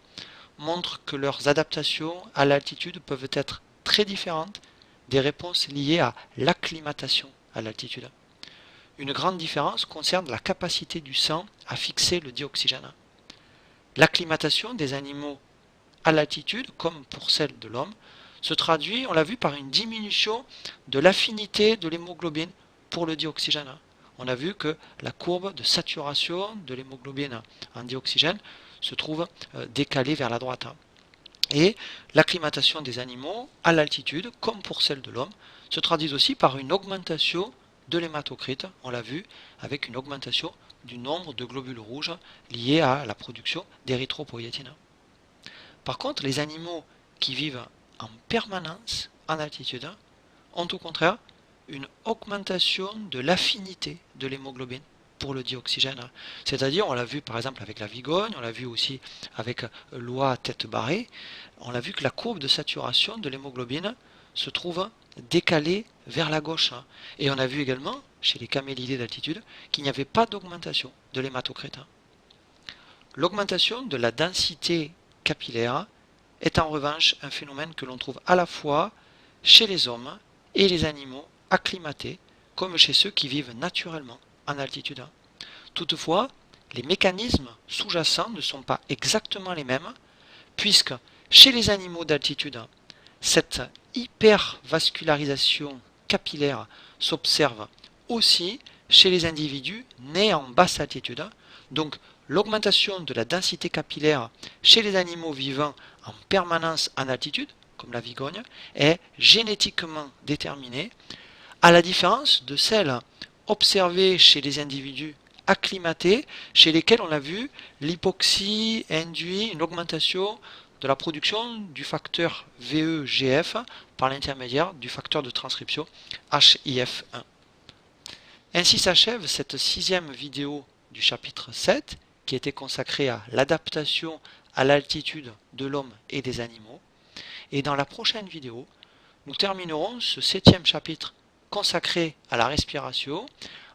montre que leurs adaptations à l'altitude peuvent être très différentes des réponses liées à l'acclimatation à l'altitude. Une grande différence concerne la capacité du sang à fixer le dioxygène. L'acclimatation des animaux à l'altitude, comme pour celle de l'homme, se traduit, on l'a vu, par une diminution de l'affinité de l'hémoglobine pour le dioxygène. On a vu que la courbe de saturation de l'hémoglobine en dioxygène se trouve décalée vers la droite. Et l'acclimatation des animaux à l'altitude, comme pour celle de l'homme, se traduit aussi par une augmentation de l'hématocrite, on l'a vu, avec une augmentation du nombre de globules rouges liés à la production d'érythropoïétine. Par contre, les animaux qui vivent en permanence en altitude ont au contraire une augmentation de l'affinité de l'hémoglobine pour le dioxygène. C'est-à-dire, on l'a vu par exemple avec la vigogne, on l'a vu aussi avec l'oie à tête barrée, on l'a vu que la courbe de saturation de l'hémoglobine se trouve décalé vers la gauche. Et on a vu également, chez les camélidés d'altitude, qu'il n'y avait pas d'augmentation de l'hématocrète. L'augmentation de la densité capillaire est en revanche un phénomène que l'on trouve à la fois chez les hommes et les animaux acclimatés, comme chez ceux qui vivent naturellement en altitude. Toutefois, les mécanismes sous-jacents ne sont pas exactement les mêmes, puisque chez les animaux d'altitude, cette hypervascularisation capillaire s'observe aussi chez les individus nés en basse altitude. Donc l'augmentation de la densité capillaire chez les animaux vivant en permanence en altitude, comme la vigogne, est génétiquement déterminée, à la différence de celle observée chez les individus acclimatés, chez lesquels on a vu l'hypoxie induit une augmentation de la production du facteur VEGF par l'intermédiaire du facteur de transcription HIF1. Ainsi s'achève cette 6e vidéo du chapitre 7 qui était consacrée à l'adaptation à l'altitude de l'homme et des animaux. Et dans la prochaine vidéo, nous terminerons ce 7e chapitre consacré à la respiration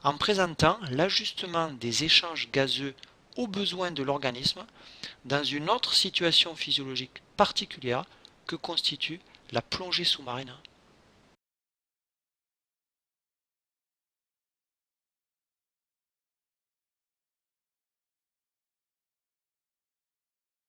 en présentant l'ajustement des échanges gazeux aux besoins de l'organisme dans une autre situation physiologique particulière que constitue la plongée sous-marine.